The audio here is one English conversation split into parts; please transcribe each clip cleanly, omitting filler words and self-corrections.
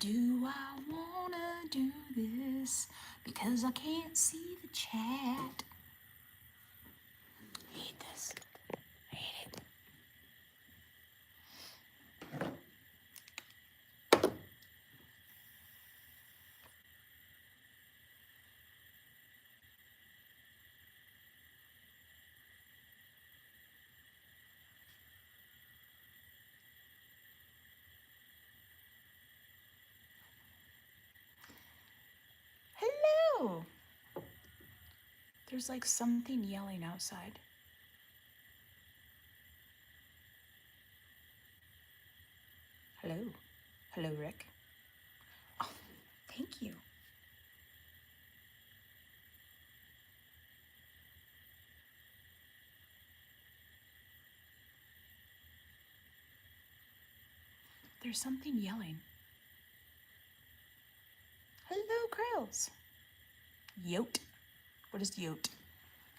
Do I wanna do this? Because I can't see the chat. I hate this. I hate it. Hello! There's like something yelling outside. Hello? Hello, Rick? Oh, thank you. There's something yelling. Hello, Krills. Yote. What is yote?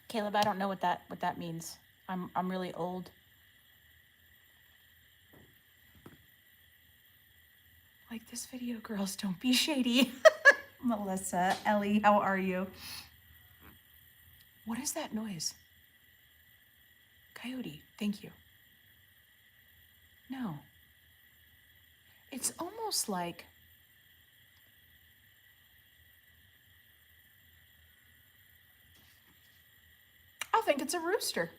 Caleb, I don't know what that means. I'm really old. Like this video, girls, don't be shady. Melissa, Ellie, how are you? What is that noise? Coyote, thank you. No. It's almost like I think it's a rooster.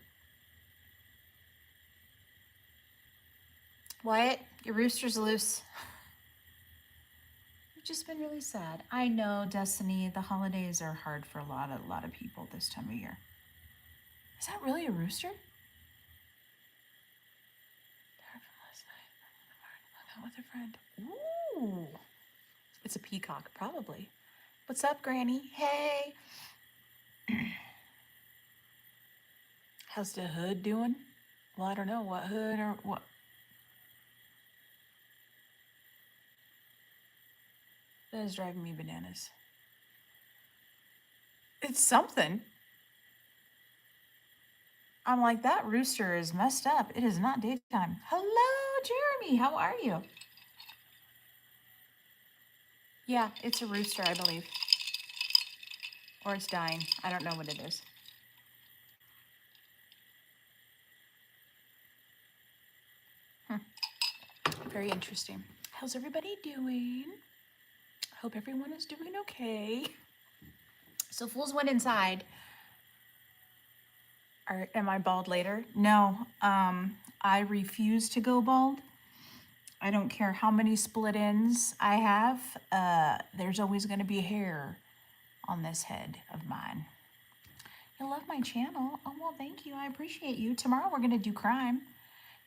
Wyatt, your rooster's loose. You've just been really sad. I know, Destiny, the holidays are hard for a lot of people this time of year. Is that really a rooster? Hung out with a friend. Ooh. It's a peacock, probably. What's up, Granny? Hey. How's the hood doing? Well, I don't know what hood or what. That is driving me bananas. It's something. I'm like, that rooster is messed up. It is not daytime. Hello, Jeremy. How are you? Yeah, it's a rooster, I believe. Or it's dying. I don't know what it is. Very interesting. How's everybody doing? I hope everyone is doing okay. So fools went inside. Am I bald later? No. I refuse to go bald. I don't care how many split ends I have. There's always going to be hair on this head of mine. You love my channel. Oh, well, thank you. I appreciate you. Tomorrow we're going to do crime.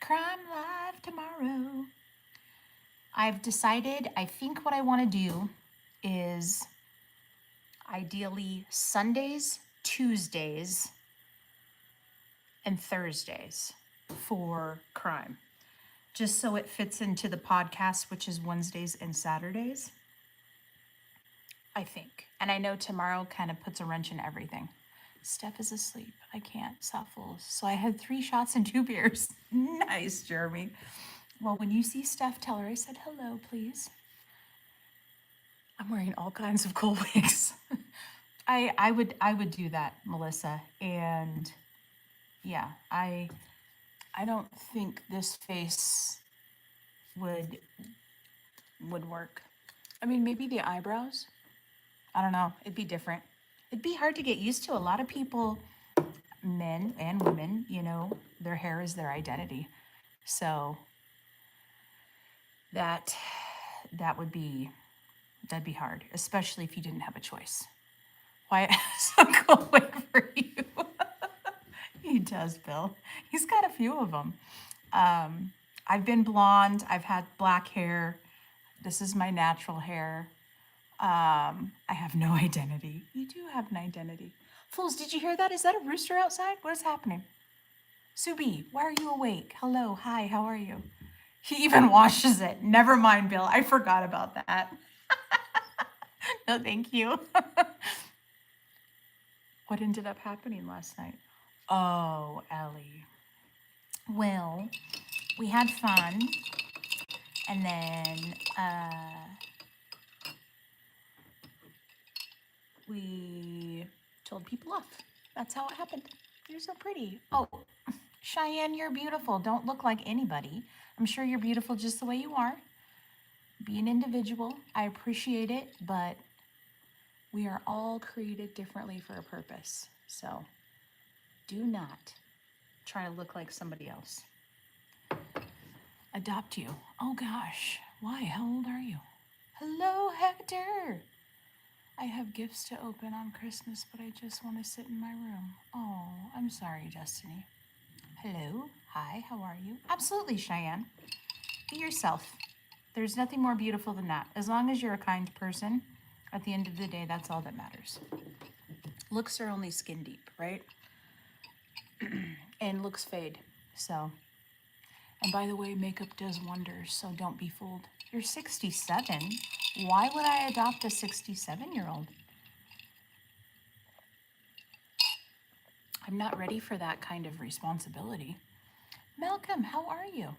Crime live tomorrow. I've decided, I think what I want to do is ideally Sundays, Tuesdays, and Thursdays for crime. Just so it fits into the podcast, which is Wednesdays and Saturdays. I think. And I know tomorrow kind of puts a wrench in everything. Steph is asleep. I can't. Fools. So I had 3 shots and 2 beers. Nice, Jeremy. Well, when you see Steph, tell her I said hello, please. I'm wearing all kinds of cool wigs. I would do that, Melissa. And yeah, I don't think this face would work. I mean, maybe the eyebrows. I don't know. It'd be different. It'd be hard to get used to. A lot of people, men and women, you know, their hair is their identity. So that'd be hard, especially if you didn't have a choice. Why so cool wig for you? He does, Bill. He's got a few of them. I've been blonde. I've had black hair. This is my natural hair. I have no identity. You do have an identity. Fools, did you hear that? Is that a rooster outside? What is happening? Subi, why are you awake? Hello, hi, how are you? He even washes it. Never mind, Bill. I forgot about that. No, thank you. What ended up happening last night? Oh, Ellie. Well, we had fun. And then we told people off. That's how it happened. You're so pretty. Oh, Cheyenne, you're beautiful. Don't look like anybody. I'm sure you're beautiful just the way you are. Be an individual. I appreciate it, but we are all created differently for a purpose. So do not try to look like somebody else. Adopt you. Oh gosh. Why? How old are you? Hello, Hector. I have gifts to open on Christmas, but I just want to sit in my room. Oh, I'm sorry, Destiny. Hello. Hi, how are you? Absolutely, Cheyenne. Be yourself. There's nothing more beautiful than that. As long as you're a kind person, at the end of the day, that's all that matters. Looks are only skin deep, right? And looks fade. So, and by the way, makeup does wonders, so don't be fooled. You're 67. Why would I adopt a 67-year-old? I'm not ready for that kind of responsibility. Malcolm, how are you?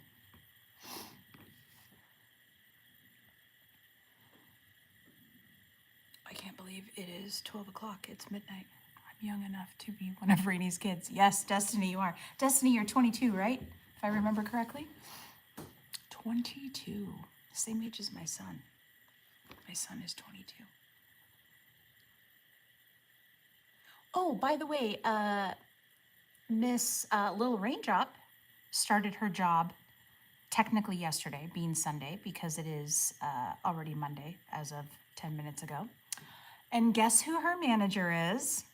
I can't believe it is 12 o'clock. It's midnight. I'm young enough to be one of Rainey's kids. Yes, Destiny, you are. Destiny, you're 22, right? If I remember correctly. 22. Same age as my son. My son is 22. Oh, by the way, Miss Little Raindrop started her job technically yesterday, being Sunday, because it is already Monday as of 10 minutes ago. And guess who her manager is?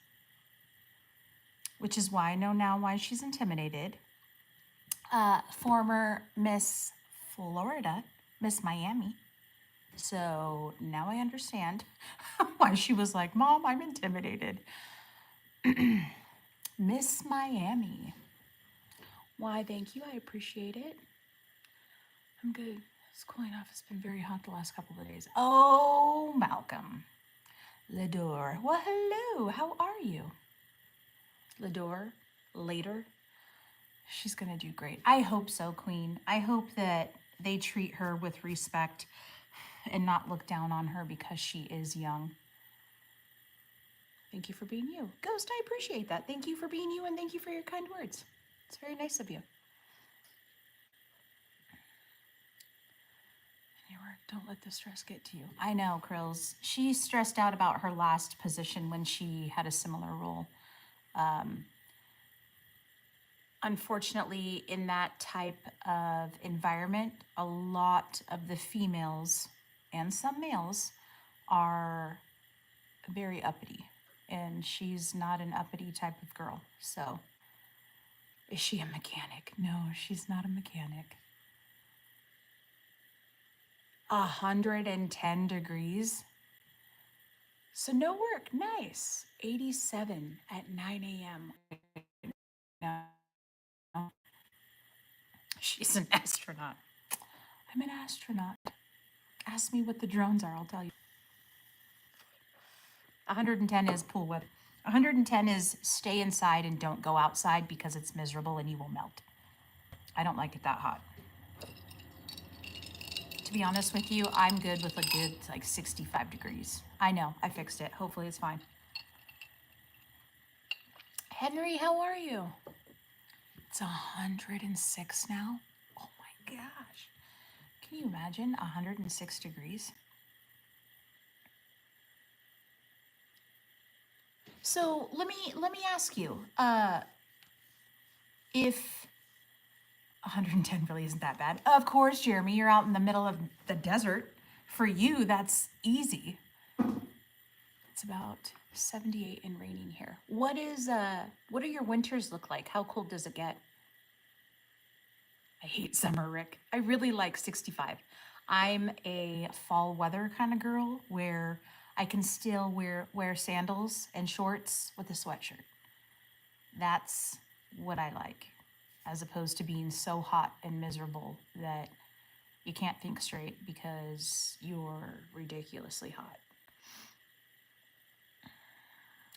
Which is why I know now why she's intimidated. Former Miss Florida, Miss Miami. So now I understand why she was like, Mom, I'm intimidated. Miss Miami. Why, thank you. I appreciate it. I'm good. It's cooling off. It's been very hot the last couple of days. Oh, Malcolm. Lador. Well, hello. How are you? Lador. Later. She's going to do great. I hope so, Queen. I hope that they treat her with respect and not look down on her because she is young. Thank you for being you. Ghost, I appreciate that. Thank you for being you and thank you for your kind words. It's very nice of you. Don't let the stress get to you. I know, Krills. She stressed out about her last position when she had a similar role. Unfortunately, in that type of environment, a lot of the females and some males are very uppity. And she's not an uppity type of girl. So, is she a mechanic? No, she's not a mechanic. 110 degrees. So no work. Nice. 87 at 9 a.m. No. She's an astronaut. I'm an astronaut. Ask me what the drones are, I'll tell you. 110 is pool weather. 110 is stay inside and don't go outside because it's miserable and you will melt. I don't like it that hot. To be honest with you, I'm good with a good like 65 degrees. I know, I fixed it. Hopefully it's fine. Henry, how are you? It's 106 now. Oh my gosh. Can you imagine 106 degrees? So let me ask you, if 110 really isn't that bad. Of course, Jeremy, you're out in the middle of the desert. For you, that's easy. It's about 78 and raining here. What do your winters look like? How cold does it get? I hate summer, Rick. I really like 65. I'm a fall weather kind of girl where I can still wear sandals and shorts with a sweatshirt. That's what I like, as opposed to being so hot and miserable that you can't think straight because you're ridiculously hot.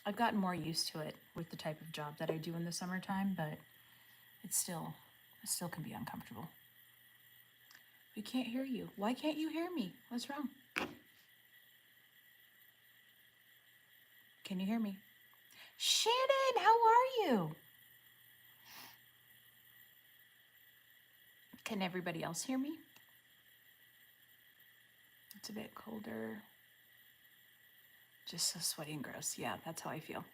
I've gotten more used to it with the type of job that I do in the summertime, but it still can be uncomfortable. We can't hear you. Why can't you hear me? What's wrong? Can you hear me? Shannon, how are you? Can everybody else hear me? It's a bit colder. Just so sweaty and gross. Yeah, that's how I feel.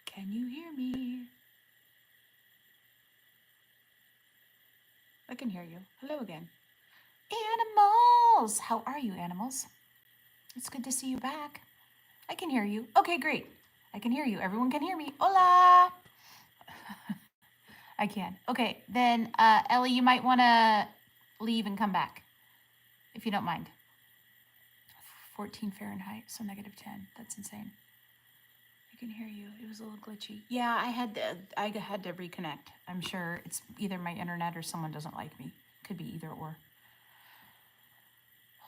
Can you hear me? I can hear you. Hello again. Animals! How are you, animals? It's good to see you back. I can hear you. Okay, great. I can hear you. Everyone can hear me. Hola! I can. Okay, then Ellie, you might want to leave and come back, if you don't mind. 14 Fahrenheit, so -10. That's insane. I can hear you. It was a little glitchy. Yeah, I had to reconnect. I'm sure it's either my internet or someone doesn't like me. Could be either or.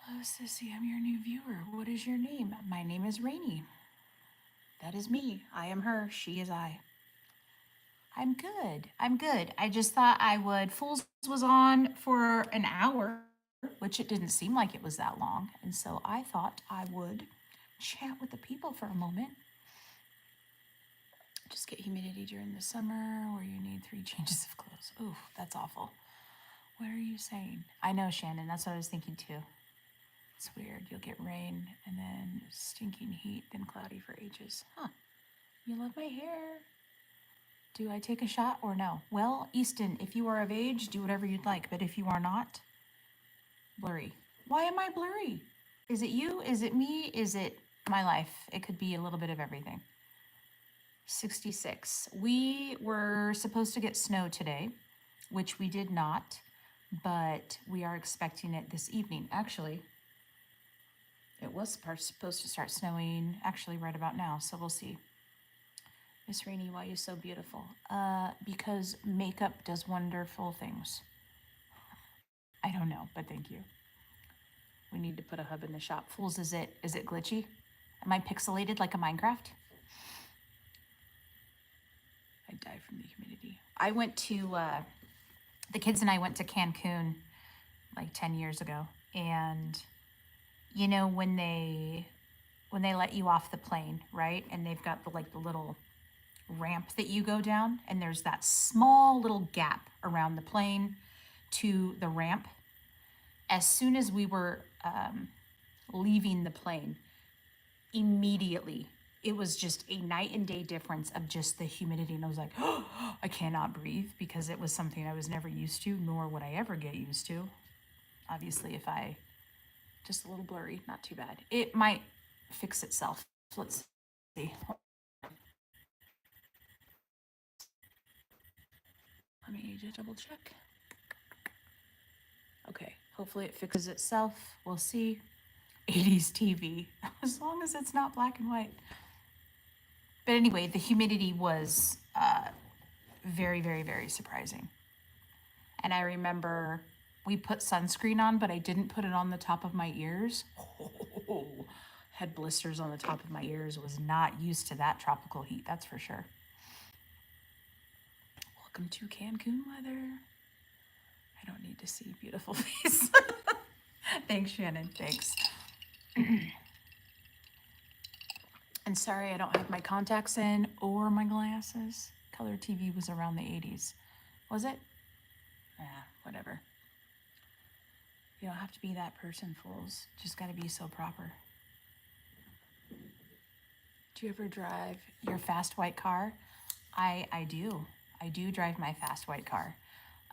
Hello, Sissy. I'm your new viewer. What is your name? My name is Rainy. That is me. I am her. She is I. I'm good. I'm good. I just thought I would. Fools was on for an hour, which it didn't seem like it was that long. And so I thought I would chat with the people for a moment. Just get humidity during the summer where you need 3 changes of clothes. Ooh, that's awful. What are you saying? I know, Shannon. That's what I was thinking too. It's weird. You'll get rain and then stinking heat, then cloudy for ages. Huh. You love my hair. Do I take a shot or no? Well, Easton, if you are of age, do whatever you'd like. But if you are not, blurry. Why am I blurry? Is it you? Is it me? Is it my life? It could be a little bit of everything. 66. We were supposed to get snow today, which we did not, but we are expecting it this evening. Actually, it was supposed to start snowing actually right about now, so we'll see. Miss Rainey, why are you so beautiful? Because makeup does wonderful things. I don't know, but thank you. We need to put a hub in the shop. Fools, is it glitchy? Am I pixelated like a Minecraft? I die from the humidity. I went to, the kids and I went to Cancun like 10 years ago. And you know, when they let you off the plane, right? And they've got the little ramp that you go down, and there's that small little gap around the plane to the ramp. As soon as we were leaving the plane, immediately it was just a night and day difference of just the humidity. And I was like, oh, I cannot breathe, because it was something I was never used to, nor would I ever get used to. Obviously, if I just a little blurry, not too bad. It might fix itself. Let's see. Let me just double check. Okay, hopefully it fixes itself. We'll see. 80s TV, as long as it's not black and white. But anyway, the humidity was very, very, very surprising. And I remember we put sunscreen on, but I didn't put it on the top of my ears. Oh, had blisters on the top of my ears. Was not used to that tropical heat, that's for sure. Welcome to Cancun weather. I don't need to see beautiful face. Thanks, Shannon. Thanks. And sorry, I don't have my contacts in or my glasses. Color TV was around the 80s. Was it? Whatever. You don't have to be that person, fools. Just gotta be so proper. Do you ever drive your fast white car? I do. I do drive my fast white car.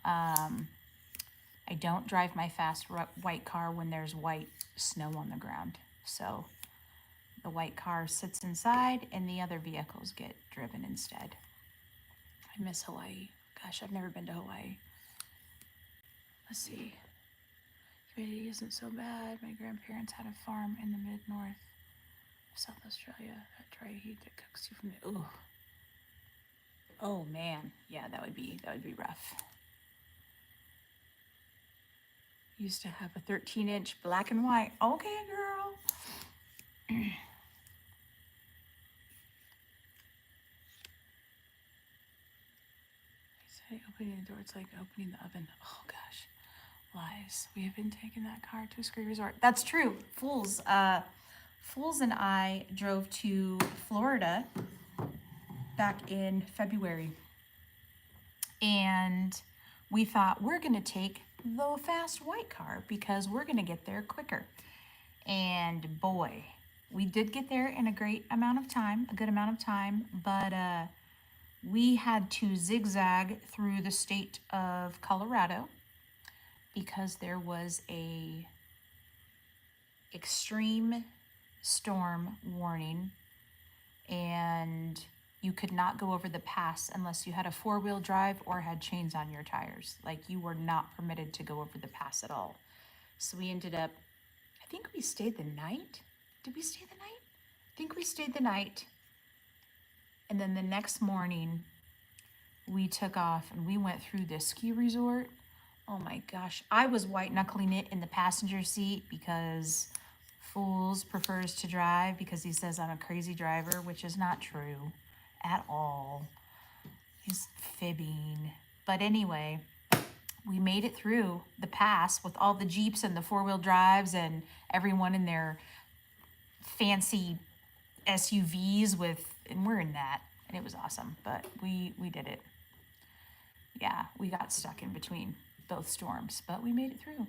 I don't drive my fast white car when there's white snow on the ground. So the white car sits inside and the other vehicles get driven instead. I miss Hawaii. Gosh, I've never been to Hawaii. Let's see. Humidity isn't so bad. My grandparents had a farm in the mid-north of South Australia. That dry heat that cooks you from the... Ooh. Oh man, yeah, that would be rough. Used to have a 13-inch black and white. Okay, girl. I say opening the door, it's like opening the oven. Oh gosh. Lies. We have been taking that car to a ski resort. That's true. Fools. Fools and I drove to Florida back in February. And we thought we're going to take the fast white car because we're going to get there quicker. And boy, we did get there in a good amount of time, but we had to zigzag through the state of Colorado because there was a extreme storm warning, and you could not go over the pass unless you had a four-wheel drive or had chains on your tires. Like, you were not permitted to go over the pass at all. So we ended up, I think we stayed the night. Did we stay the night? I think we stayed the night. And then the next morning, we took off and we went through this ski resort. Oh my gosh. I was white knuckling it in the passenger seat because Fools prefers to drive because he says I'm a crazy driver, which is not true at all. He's fibbing. But anyway, we made it through the pass with all the Jeeps and the four-wheel drives and everyone in their fancy SUVs and we're in that, and it was awesome. But we did it. Yeah, we got stuck in between both storms, but we made it through.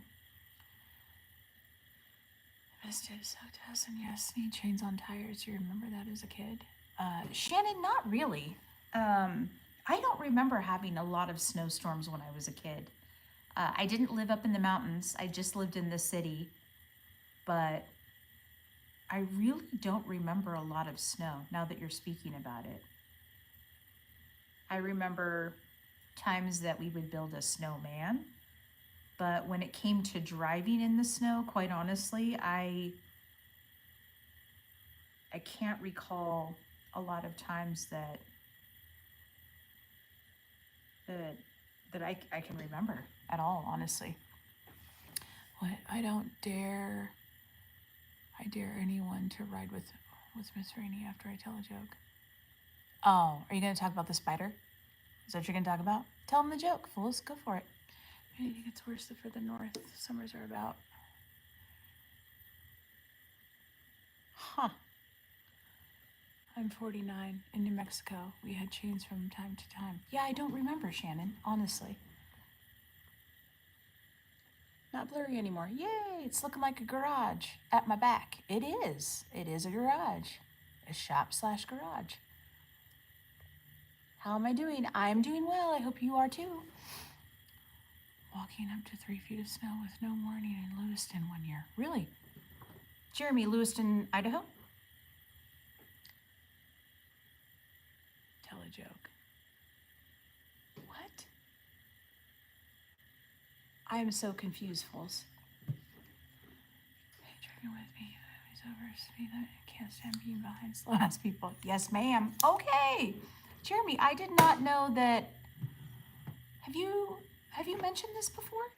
Missed it so and yes, need chains on tires. Do you remember that as a kid? Shannon, not really. I don't remember having a lot of snowstorms when I was a kid. I didn't live up in the mountains. I just lived in the city. But I really don't remember a lot of snow now that you're speaking about it. I remember times that we would build a snowman. But when it came to driving in the snow, quite honestly, I can't recall a lot of times that I can remember at all, honestly. What? I dare anyone to ride with Miss Rainey after I tell a joke. Oh, are you going to talk about the spider? Is that what you're going to talk about? Tell them the joke, fools. Go for it. It gets worse the further north summers are about. Huh. I'm 49 in New Mexico. We had chains from time to time. Yeah, I don't remember, Shannon, honestly. Not blurry anymore. Yay, it's looking like a garage at my back. It is. It is a garage. A shop/garage. How am I doing? I'm doing well. I hope you are too. Walking up to 3 feet of snow with no warning in Lewiston one year. Really? Jeremy, Lewiston, Idaho? Tell a joke. What? I am so confused, fools. Hey, drinking with me. He's over speed. I can't stand being behind slow ass people. Yes, ma'am. Okay. Jeremy, I did not know that. Have you mentioned this before?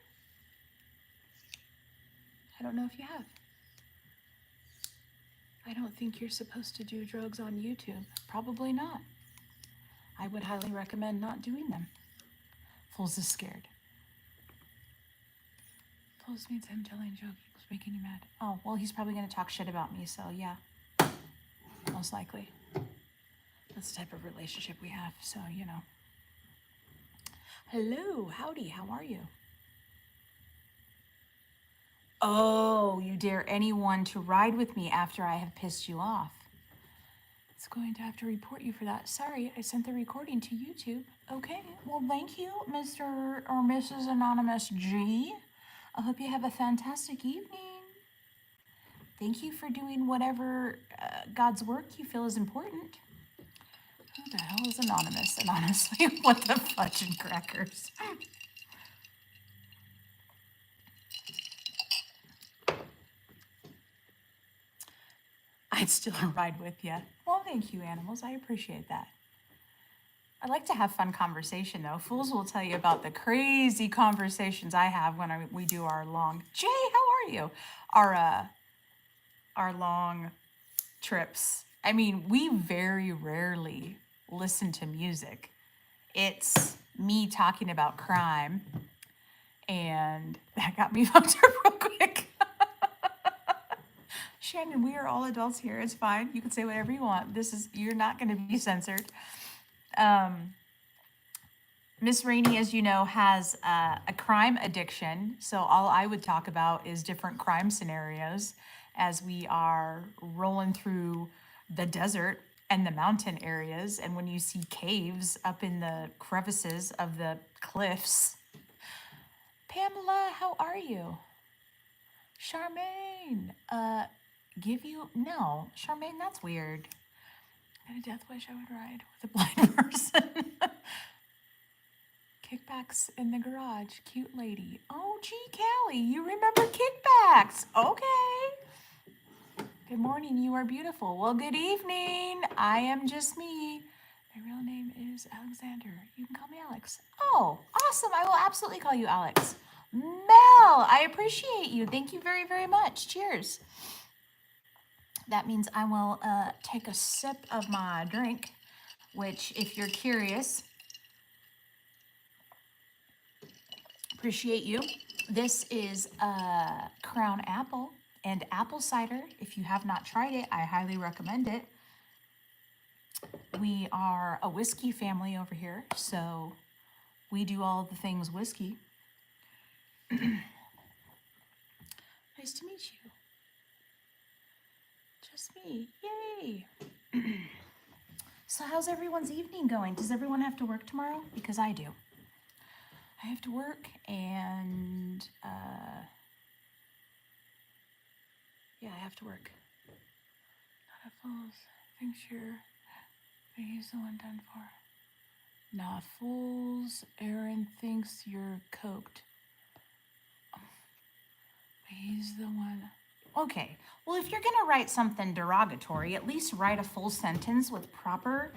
I don't know if you have. I don't think you're supposed to do drugs on YouTube. Probably not. I would highly recommend not doing them. Fools is scared. Fools means him telling jokes making you mad. Oh, well, he's probably going to talk shit about me, so yeah. Most likely. That's the type of relationship we have, so, you know. Hello, howdy, how are you? Oh, you dare anyone to ride with me after I have pissed you off. It's going to have to report you for that. Sorry, I sent the recording to YouTube. Okay, well, thank you, Mr. or Mrs. Anonymous G. I hope you have a fantastic evening. Thank you for doing whatever God's work you feel is important. Who the hell is Anonymous? And honestly, what the fudge and crackers? I'd still ride with you. Well, thank you, animals. I appreciate that. I like to have fun conversation, though. Fools will tell you about the crazy conversations I have when we do our long. Jay, how are you? Our long trips. I mean, we very rarely listen to music. It's me talking about crime And that got me fucked up real quick. Shannon, we are all adults here. It's fine. You can say whatever you want. You're not going to be censored. Miss Rainey, as you know, has a crime addiction. So all I would talk about is different crime scenarios as we are rolling through the desert and the mountain areas. And when you see caves up in the crevices of the cliffs. Pamela, how are you? Charmaine, no, Charmaine, that's weird. Got a death wish I would ride with a blind person. Kickbacks in the garage, cute lady. Oh, gee, Callie, you remember kickbacks. Okay. Good morning, you are beautiful. Well, good evening. I am just me. My real name is Alexander. You can call me Alex. Oh, awesome. I will absolutely call you Alex. Mel, I appreciate you. Thank you very, very much. Cheers. That means I will take a sip of my drink, which, if you're curious, appreciate you. This is Crown Apple and apple cider. If you have not tried it, I highly recommend it. We are a whiskey family over here, so we do all the things whiskey. Nice to meet you. Just me. Yay. So how's everyone's evening going? Does everyone have to work tomorrow? Because I do. I have to work and yeah, I have to work. Not a fools. Thinks you're, but he's the one done for. Not fools. Aaron thinks you're coked. But he's the one. Okay. Well, if you're gonna write something derogatory, at least write a full sentence with proper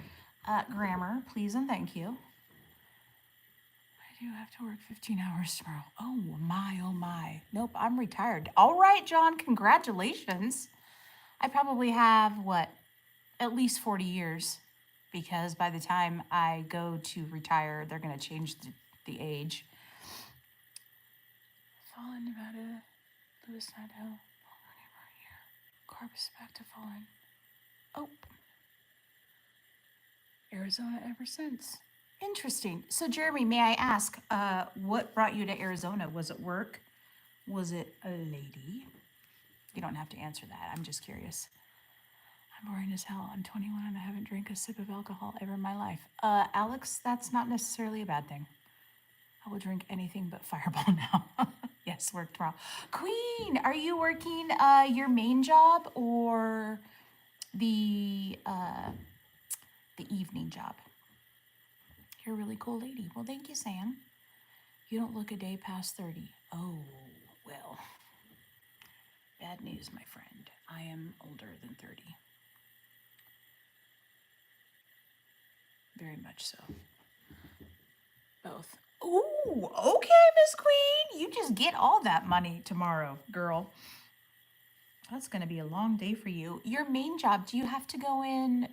grammar, please and thank you. I do have to work 15 hours tomorrow. Oh my, oh my. Nope, I'm retired. All right, John, congratulations. I probably have, at least 40 years, because by the time I go to retire, they're going to change the age. Fallen, Nevada, Lewis, Idaho, Corpus back to Fallen. Oh. Arizona ever since. Interesting. So, Jeremy, may I ask, what brought you to Arizona? Was it work? Was it a lady? You don't have to answer that. I'm just curious. I'm boring as hell. I'm 21 and I haven't drank a sip of alcohol ever in my life. Alex, that's not necessarily a bad thing. I will drink anything but Fireball now. Yes, work tomorrow. Queen, are you working your main job or the evening job? You're a really cool lady. Well, thank you, Sam. You don't look a day past 30. Oh, well. Bad news, my friend. I am older than 30. Very much so. Both. Ooh, okay, Miss Queen. You just get all that money tomorrow, girl. That's going to be a long day for you. Your main job, do you go in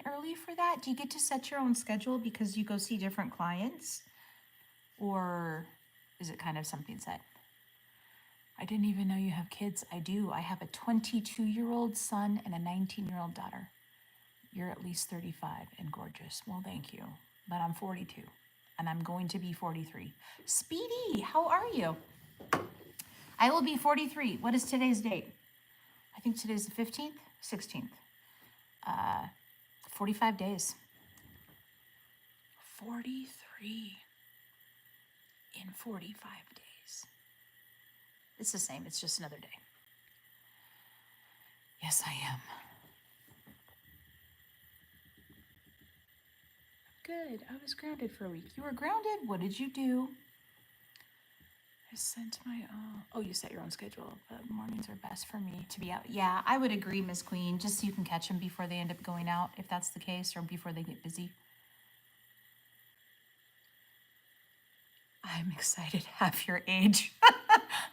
early for that? Do you get to set your own schedule because you go see different clients? Or is it kind of something set? I didn't even know you have kids. I do. I have a 22-year-old son and a 19-year-old daughter. You're at least 35 and gorgeous. Well, thank you. But I'm 42 and I'm going to be 43. Speedy, how are you? I will be 43. What is today's date? I think today's the 15th, 16th. 45 days. 43 in 45 days. It's the same. It's just another day. Yes, I am. Good. I was grounded for a week. You were grounded? What did you do? I sent my own. Oh, you set your own schedule, but mornings are best for me to be out. Yeah, I would agree, Miss Queen, just so you can catch them before they end up going out, if that's the case, or before they get busy. I'm excited half your age.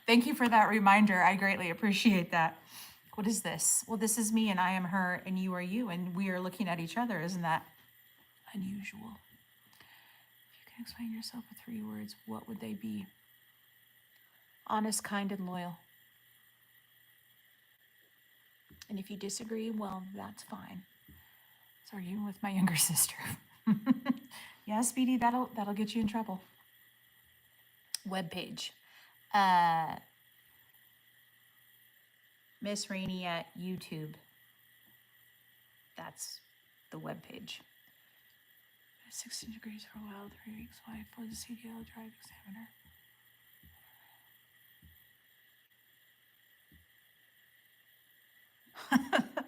Thank you for that reminder. I greatly appreciate that. What is this? Well, this is me and I am her and you are you and we are looking at each other. Isn't that unusual? If you can explain yourself with 3 words, what would they be? Honest, kind, and loyal. And if you disagree, well, that's fine. It's arguing with my younger sister. Yeah, Speedy, that'll get you in trouble. Webpage. Miss Rainey at YouTube. That's the webpage. 16 degrees for a while, 3 weeks. Why for the CDL drive examiner?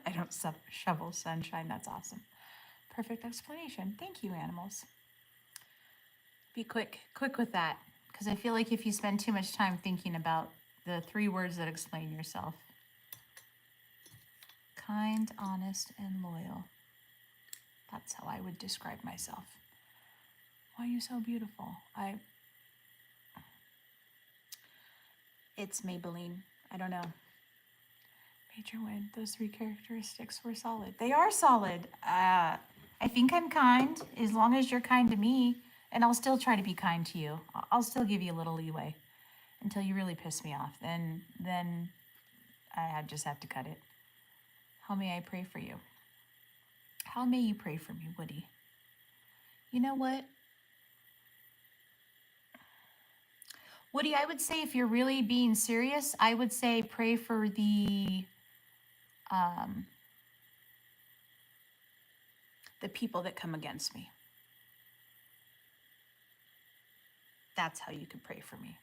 I don't shovel sunshine. That's awesome. Perfect explanation. Thank you, animals. Be quick with that, because I feel like if you spend too much time thinking about the 3 words that explain yourself: kind, honest, and loyal. That's how I would describe myself. Why are you so beautiful? It's Maybelline. I don't know. Major win. Those 3 characteristics were solid. They are solid. I think I'm kind, as long as you're kind to me, and I'll still try to be kind to you. I'll still give you a little leeway until you really piss me off. Then I just have to cut it. How may I pray for you? How may you pray for me, Woody? You know what? Woody, I would say if you're really being serious, I would say pray for the people that come against me. That's how you could pray for me.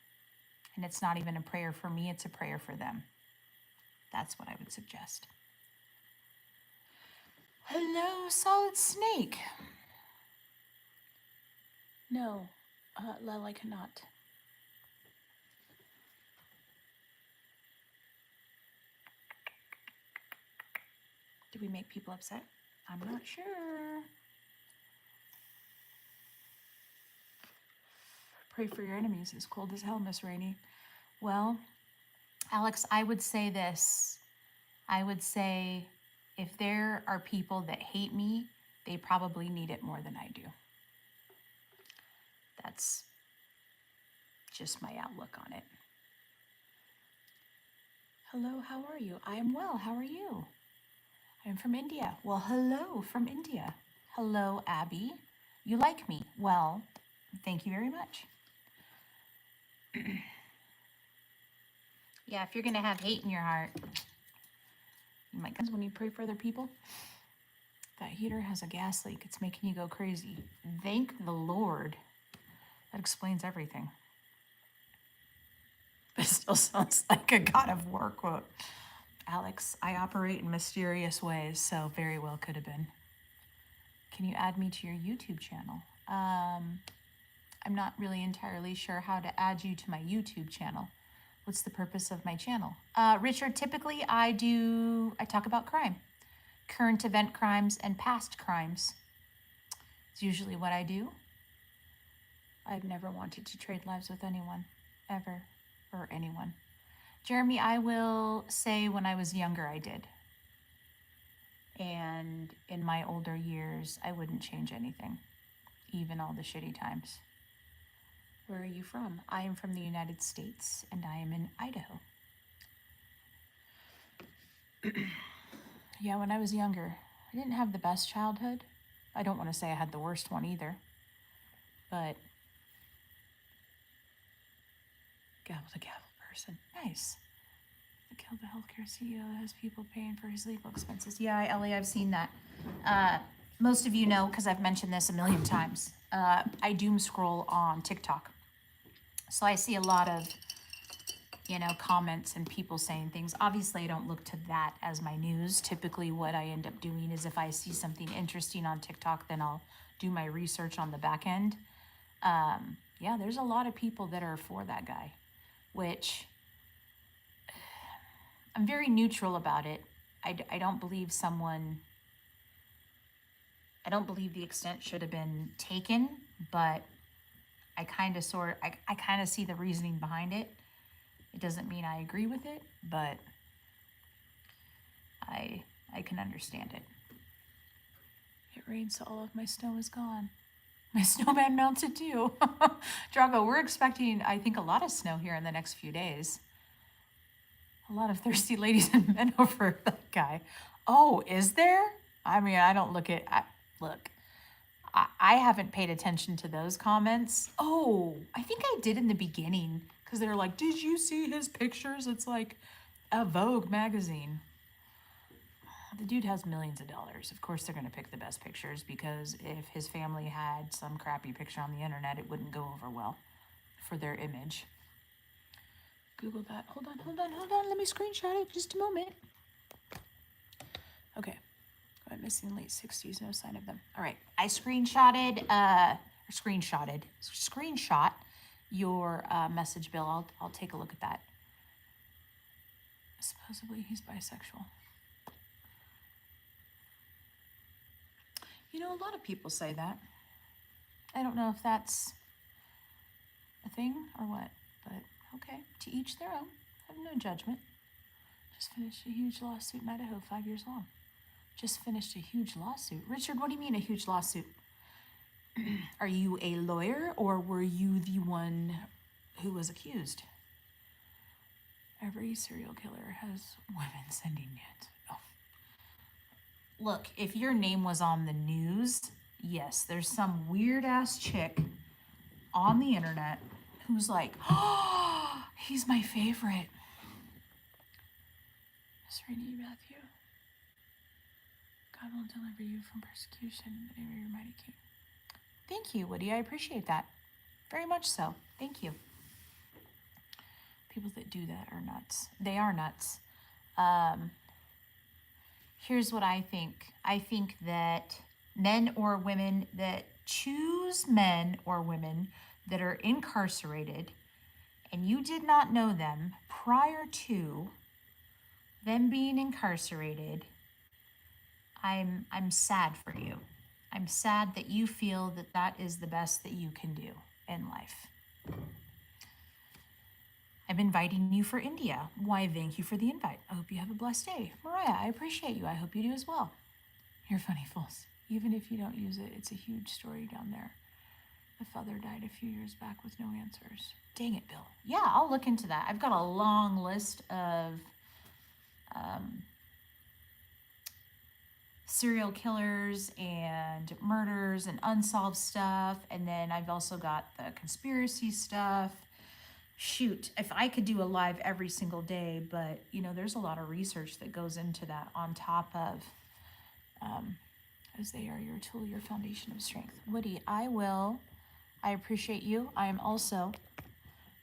And it's not even a prayer for me, it's a prayer for them. That's what I would suggest. Hello, Solid Snake. No, Lel, I cannot. Did we make people upset? I'm not sure. Pray for your enemies. It's cold as hell, Miss Rainey. Well, Alex, I would say this. I would say if there are people that hate me, they probably need it more than I do. That's just my outlook on it. Hello, how are you? I am well. How are you? I'm from India. Well, hello from India. Hello, Abby. You like me? Well, thank you very much. Yeah, if you're going to have hate in your heart, you might, when you pray for other people, that heater has a gas leak. It's making you go crazy. Thank the Lord. That explains everything. It still sounds like a God of War quote. Alex, I operate in mysterious ways, so very well could have been. Can you add me to your YouTube channel? I'm not really entirely sure how to add you to my YouTube channel. What's the purpose of my channel? Richard, typically I talk about crime, current event crimes and past crimes. It's usually what I do. I've never wanted to trade lives with anyone, ever, or anyone. Jeremy, I will say when I was younger, I did. And in my older years, I wouldn't change anything, even all the shitty times. Where are you from? I am from the United States, and I am in Idaho. Yeah, when I was younger, I didn't have the best childhood. I don't want to say I had the worst one either, but gavel to gavel person. Nice. The Kill the Healthcare CEO has people paying for his legal expenses. Yeah, Ellie, I've seen that. Most of you know, because I've mentioned this a million times, I doom scroll on TikTok. So I see a lot of, comments and people saying things. Obviously, I don't look to that as my news. Typically, what I end up doing is if I see something interesting on TikTok, then I'll do my research on the back end. Yeah, there's a lot of people that are for that guy, which I'm very neutral about it. I don't believe the extent should have been taken, but I kind of see the reasoning behind it. It doesn't mean I agree with it, but I can understand it. It rained, so all of my snow is gone. My snowman mounted too. Drago, we're expecting, I think, a lot of snow here in the next few days. A lot of thirsty ladies and men over that guy. Oh, is there? I mean, I don't look at, look, I haven't paid attention to those comments. Oh, I think I did in the beginning because they're like, did you see his pictures? It's like a Vogue magazine. The dude has millions of dollars. Of course, they're going to pick the best pictures because if his family had some crappy picture on the internet, it wouldn't go over well for their image. Google that. Hold on. Let me screenshot it. Just a moment. Okay. I'm missing late 60s. No sign of them. All right. I screenshot your message, Bill. I'll take a look at that. Supposedly he's bisexual. You know, a lot of people say that. I don't know if that's a thing or what, but okay, to each their own. I have no judgment. Just finished a huge lawsuit in Idaho, 5 years long. Just finished a huge lawsuit. Richard, what do you mean a huge lawsuit? Are you a lawyer or were you the one who was accused? Every serial killer has women sending nudes. Oh. Look, if your name was on the news, yes, there's some weird ass chick on the internet who's like, oh, he's my favorite. Just reading you, Matthew. God will deliver you from persecution in the name of your mighty King. Thank you, Woody. I appreciate that. Very much so. Thank you. People that do that are nuts. They are nuts. Here's what I think. I think that men or women that choose men or women that are incarcerated and you did not know them prior to them being incarcerated, I'm sad for you. I'm sad that you feel that that is the best that you can do in life. I'm inviting you for India. Why, thank you for the invite. I hope you have a blessed day. Mariah, I appreciate you. I hope you do as well. You're funny fools. Even if you don't use it, it's a huge story down there. The father died a few years back with no answers. Dang it, Bill. Yeah, I'll look into that. I've got a long list of serial killers and murders and unsolved stuff. And then I've also got the conspiracy stuff. Shoot, if I could do a live every single day, but you know, there's a lot of research that goes into that on top of, as they are your tool, your foundation of strength. Woody, I appreciate you. I am also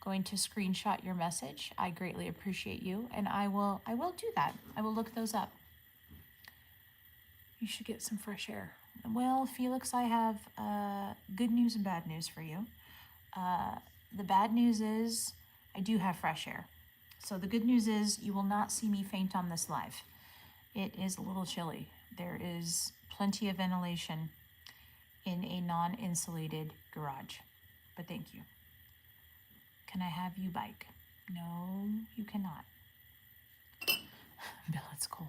going to screenshot your message. I greatly appreciate you, and I will do that. I will look those up. You should get some fresh air. Well, Felix, I have good news and bad news for you. The bad news is I do have fresh air. So the good news is you will not see me faint on this live. It is a little chilly. There is plenty of ventilation in a non-insulated garage. But thank you. Can I have you bike? No, you cannot. Bill, it's cold.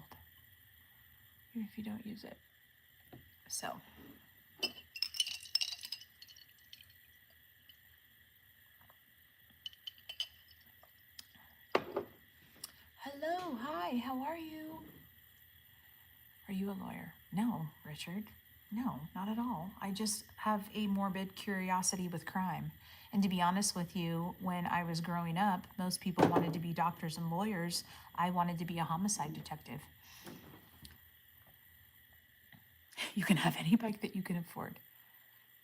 Even if you don't use it. So. Hello, hi, how are you? Are you a lawyer? No, Richard. No, not at all. I just have a morbid curiosity with crime. And to be honest with you, when I was growing up, most people wanted to be doctors and lawyers. I wanted to be a homicide detective. You can have any bike that you can afford.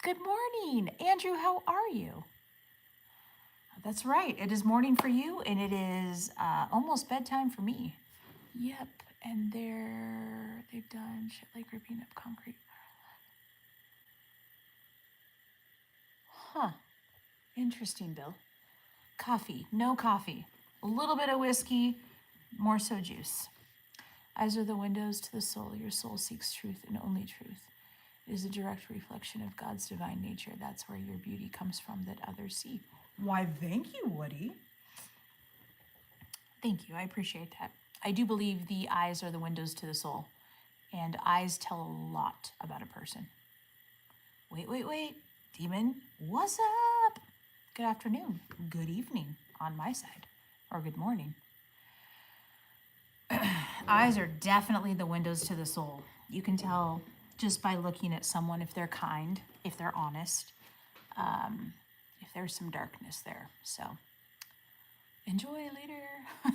Good morning, Andrew, how are you? That's right, it is morning for you and it is almost bedtime for me. Yep, and they've done shit like ripping up concrete. Huh, interesting, Bill. Coffee, no coffee. A little bit of whiskey, more so juice. Eyes are the windows to the soul. Your soul seeks truth and only truth. It is a direct reflection of God's divine nature. That's where your beauty comes from that others see. Why, thank you, Woody. Thank you, I appreciate that. I do believe the eyes are the windows to the soul, and eyes tell a lot about a person. Wait. Demon, what's up? Good afternoon, good evening on my side, or good morning. Eyes are definitely the windows to the soul. You can tell just by looking at someone if they're kind, if they're honest, if there's some darkness there. So enjoy later.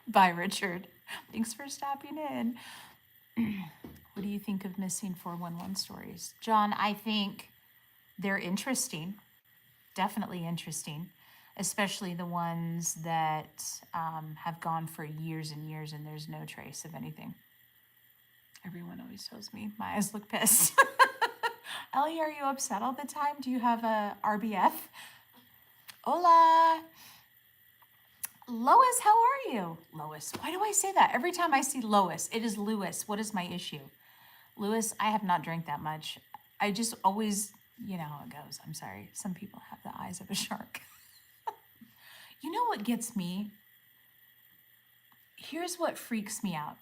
Bye, Richard. Thanks for stopping in. What do you think of missing 411 stories? John, I think they're interesting, definitely interesting, especially the ones that have gone for years and years and there's no trace of anything. Everyone always tells me my eyes look pissed. Ellie, are you upset all the time? Do you have a RBF? Hola. Lois, how are you? Lois, why do I say that? Every time I see Lois, it is Lewis. What is my issue? Lewis, I have not drank that much. I just always, you know how it goes. I'm sorry. Some people have the eyes of a shark. You know what gets me? Here's what freaks me out.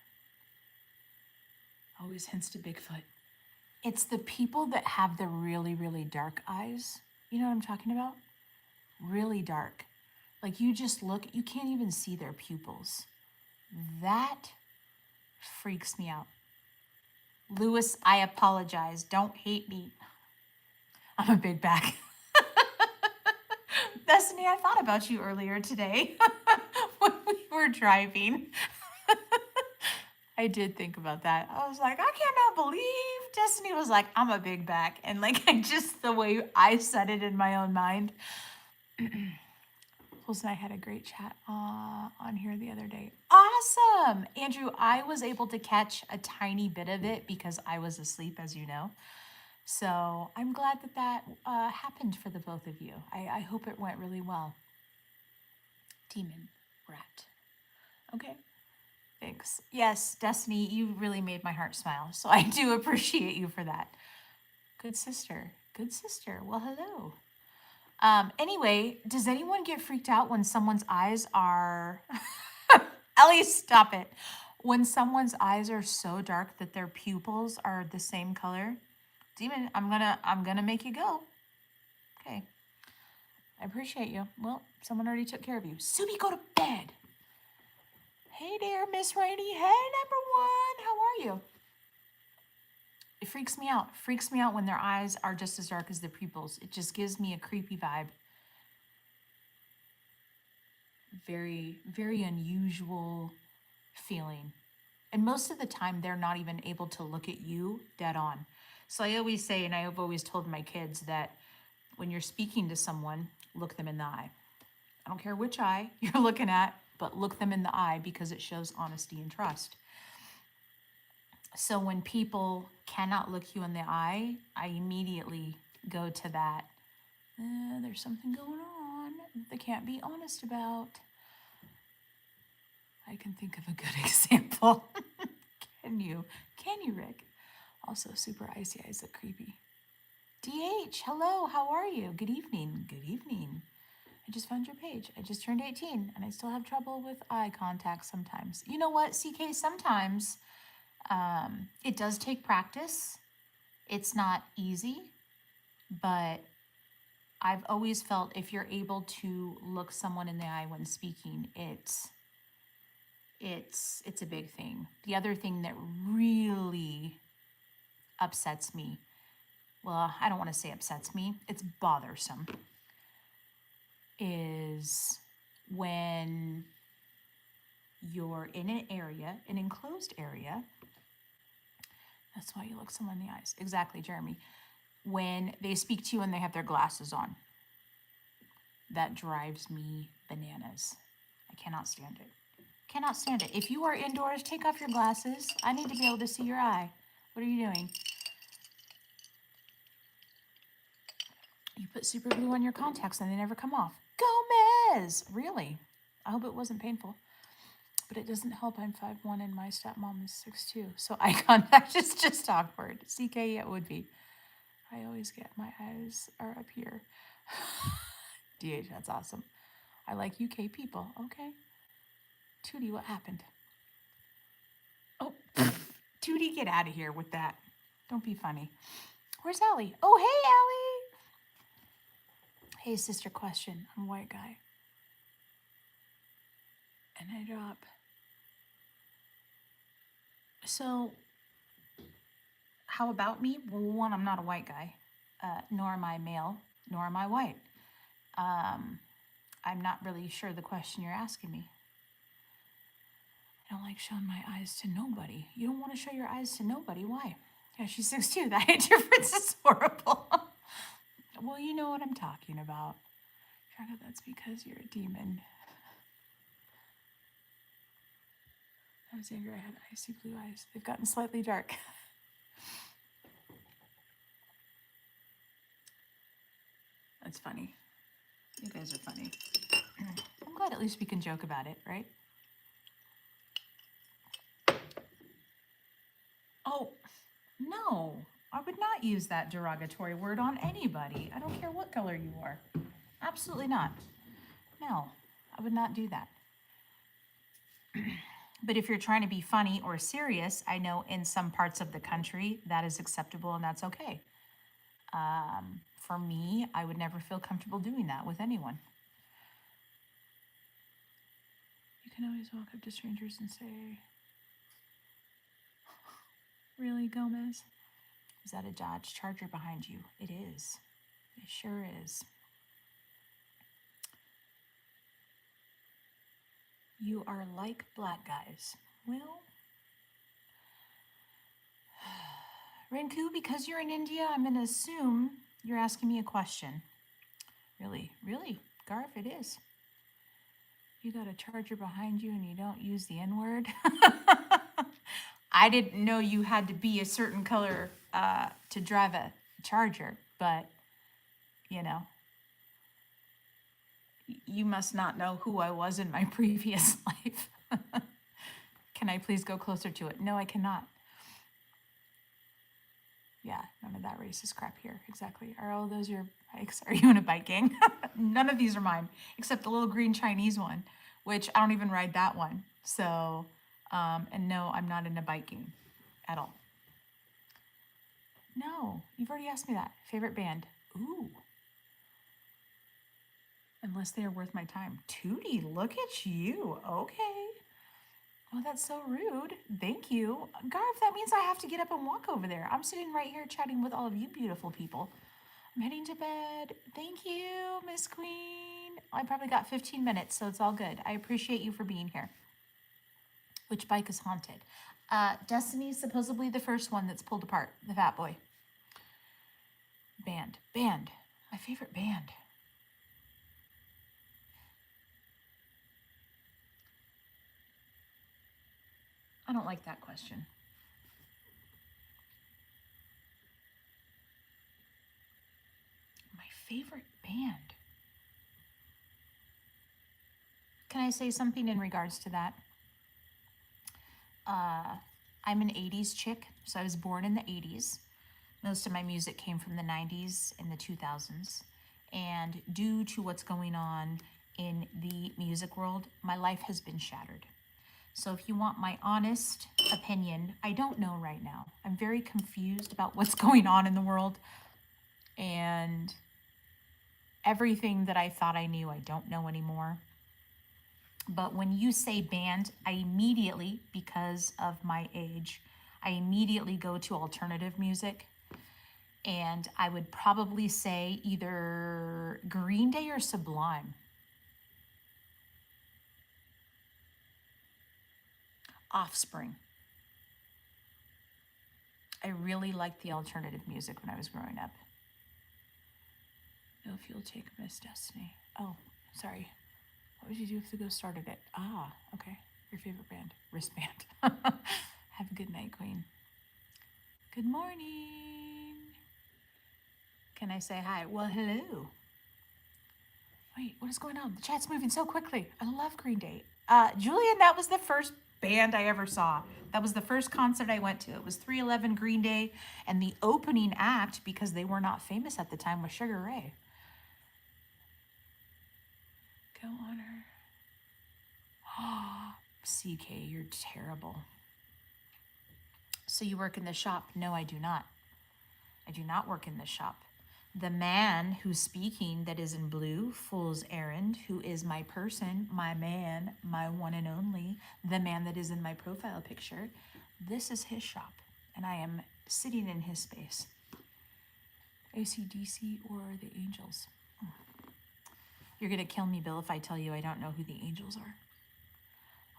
Always hints to Bigfoot. It's the people that have the really, really dark eyes. You know what I'm talking about? Really dark. Like you just look, you can't even see their pupils. That freaks me out. Lewis, I apologize. Don't hate me. I'm a big back. Destiny, I thought about you earlier today when we were driving. I did think about that. I was like, I cannot believe Destiny was like, I'm a big back. And like, I just, the way I said it in my own mind. Jules and I had a great chat on here the other day. Awesome. Andrew, I was able to catch a tiny bit of it because I was asleep, as you know. So I'm glad that that happened for the both of you. I hope it went really well. Demon rat. Okay. Thanks. Yes, Destiny, you really made my heart smile. So I do appreciate you for that. Good sister. Good sister. Well, hello. Anyway, does anyone get freaked out when someone's eyes are... Ellie, stop it. When someone's eyes are so dark that their pupils are the same color. Demon, I'm gonna make you go. Okay. I appreciate you. Well, someone already took care of you. Subi, go to bed. Hey there, Miss Rainey. Hey, number one. How are you? It freaks me out. Freaks me out when their eyes are just as dark as their pupils. It just gives me a creepy vibe. Very, very unusual feeling. And most of the time, they're not even able to look at you dead on. So I always say, and I've always told my kids that when you're speaking to someone, look them in the eye. I don't care which eye you're looking at, but look them in the eye because it shows honesty and trust. So when people cannot look you in the eye, I immediately go to that. There's something going on that they can't be honest about. I can think of a good example. Can you, Rick? Also, super icy eyes look creepy. DH, hello, how are you? Good evening. Good evening. I just found your page. I just turned 18 and I still have trouble with eye contact sometimes. You know what, CK, sometimes it does take practice. It's not easy, but I've always felt if you're able to look someone in the eye when speaking, it's a big thing. The other thing that really upsets me, well, I don't want to say upsets me, it's bothersome, is when you're in an area, an enclosed area. That's why you look someone in the eyes. Exactly, Jeremy. When they speak to you and they have their glasses on. That drives me bananas. I cannot stand it. Cannot stand it. If you are indoors, take off your glasses. I need to be able to see your eye. What are you doing? You put super glue on your contacts and they never come off. Gomez! Really? I hope it wasn't painful. But it doesn't help. I'm 5'1" and my stepmom is 6'2". So eye contact is just awkward. CK, it would be. I always get my eyes are up here. DH, that's awesome. I like UK people. Okay. Tootie, what happened? Oh, Tootie, get out of here with that. Don't be funny. Where's Allie? Oh, hey, Allie. Hey, sister, question. I'm a white guy. And I drop. So, how about me? Well, one, I'm not a white guy, nor am I male, nor am I white. I'm not really sure the question you're asking me. I don't like showing my eyes to nobody. You don't want to show your eyes to nobody. Why? Yeah, she's 6'2". That difference is horrible. Well, you know what I'm talking about. Shaka, that's because you're a demon. I was younger, I had icy blue eyes. They've gotten slightly dark. That's funny. You guys are funny. I'm glad at least we can joke about it, right? Oh, no. I would not use that derogatory word on anybody. I don't care what color you are. Absolutely not. No, I would not do that. But if you're trying to be funny or serious, I know in some parts of the country that is acceptable and that's okay. For me, I would never feel comfortable doing that with anyone. You can always walk up to strangers and say, "Really, Gomez? Is that a Dodge Charger behind you?" It is. It sure is. You are like black guys. Well, Rinku, because you're in India, I'm going to assume you're asking me a question. Really, Garf, it is. You got a Charger behind you and you don't use the N-word? I didn't know you had to be a certain color to drive a Charger, but, you know, you must not know who I was in my previous life. Can I please go closer to it? No, I cannot. Yeah, none of that racist crap here. Exactly. Are all those your bikes? Are you in a bike gang? None of these are mine, except the little green Chinese one, which I don't even ride that one. So, and no, I'm not in a bike gang at all. No, you've already asked me that. Favorite band? Ooh. Unless they are worth my time. Tootie, look at you. Okay. Oh, that's so rude. Thank you. Garv, that means I have to get up and walk over there. I'm sitting right here chatting with all of you beautiful people. I'm heading to bed. Thank you, Miss Queen. I probably got 15 minutes, so it's all good. I appreciate you for being here. Which bike is haunted? Destiny's supposedly the first one that's pulled apart, the Fat Boy. Band. My favorite band. I don't like that question. My favorite band. Can I say something in regards to that? I'm an 80s chick, so I was born in the 80s. Most of my music came from the 90s and the 2000s. And due to what's going on in the music world, my life has been shattered. So if you want my honest opinion, I don't know right now. I'm very confused about what's going on in the world. And everything that I thought I knew, I don't know anymore. But when you say band, I immediately, because of my age, I immediately go to alternative music. And I would probably say either Green Day or Sublime. Offspring. I really liked the alternative music when I was growing up. No fuel take Miss Destiny. Oh, sorry. What would you do if the ghost started it? Ah, okay. Your favorite band. Wristband. Have a good night, Queen. Good morning. Can I say hi? Well, hello. Wait, what is going on? The chat's moving so quickly. I love Green Day. Julian, that was the first band I ever saw. That was the first concert I went to. It was 311 Green Day, and the opening act, because they were not famous at the time, was Sugar Ray. Go on her. Oh, CK, you're terrible. So you work in the shop? No, I do not. I do not work in the shop. The man who's speaking that is in blue, Fool's Errand, who is my person, my man, my one and only, the man that is in my profile picture, this is his shop, and I am sitting in his space. AC/DC or the Angels? You're gonna kill me, Bill, if I tell you I don't know who the Angels are.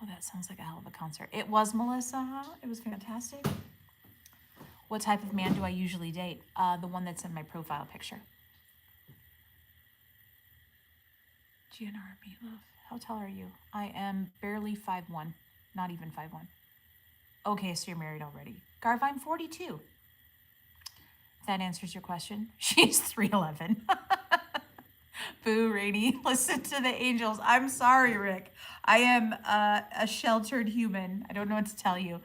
Oh, that sounds like a hell of a concert. It was, Melissa, huh? It was fantastic. What type of man do I usually date? The one that's in my profile picture. GNR Meatloaf. How tall are you? I am barely 5'1", not even 5'1". Okay, so you're married already. Garv, I'm 42. If that answers your question. She's 3'11". Boo, Rainy. Listen to the Angels. I'm sorry, Rick. I am a sheltered human. I don't know what to tell you.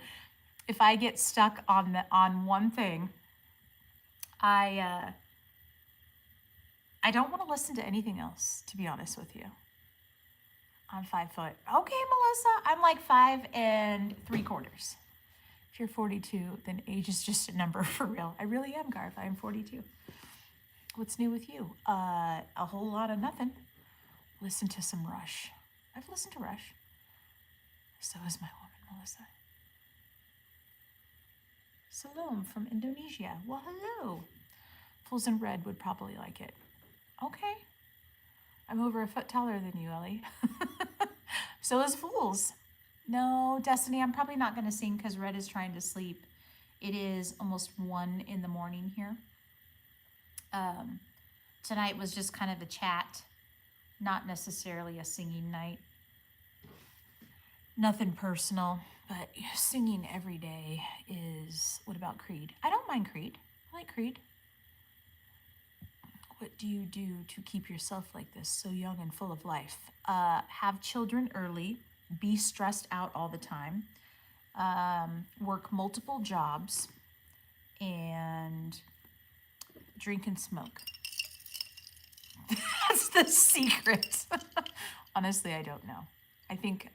If I get stuck on one thing, I don't want to listen to anything else, to be honest with you. I'm 5 foot. Okay, Melissa. I'm like 5 3/4. If you're 42, then age is just a number for real. I really am, Garth. I am 42. What's new with you? A whole lot of nothing. Listen to some Rush. I've listened to Rush. So is my woman, Melissa. Salam from Indonesia. Well, hello. Fools in Red would probably like it. Okay. I'm over a foot taller than you, Ellie. So is Fools. No, Destiny, I'm probably not going to sing because Red is trying to sleep. It is almost 1 in the morning here. Tonight was just kind of a chat, not necessarily a singing night. Nothing personal, but singing every day is... What about Creed? I don't mind Creed. I like Creed. What do you do to keep yourself like this, so young and full of life? Have children early, be stressed out all the time, work multiple jobs, and drink and smoke. That's the secret. Honestly, I don't know. I think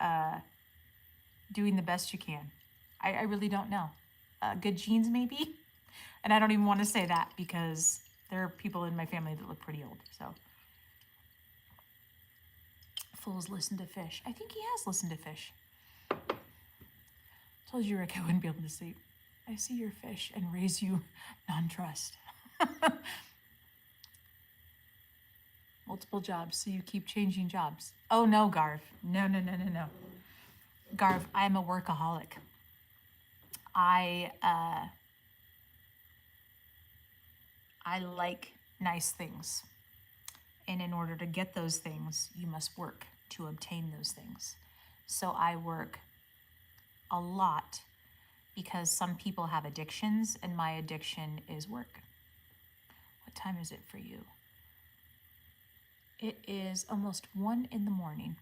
doing the best you can. I really don't know. Good genes, maybe? And I don't even want to say that because there are people in my family that look pretty old, so. Fools listen to Fish. I think he has listened to Fish. Told you, Rick, I wouldn't be able to sleep. I see your fish and raise you non-trust. Multiple jobs, so you keep changing jobs. Oh, no, Garv. No. Garv, I'm a workaholic. I like nice things. And in order to get those things, you must work to obtain those things. So I work a lot because some people have addictions, and my addiction is work. What time is it for you? It is almost 1 in the morning.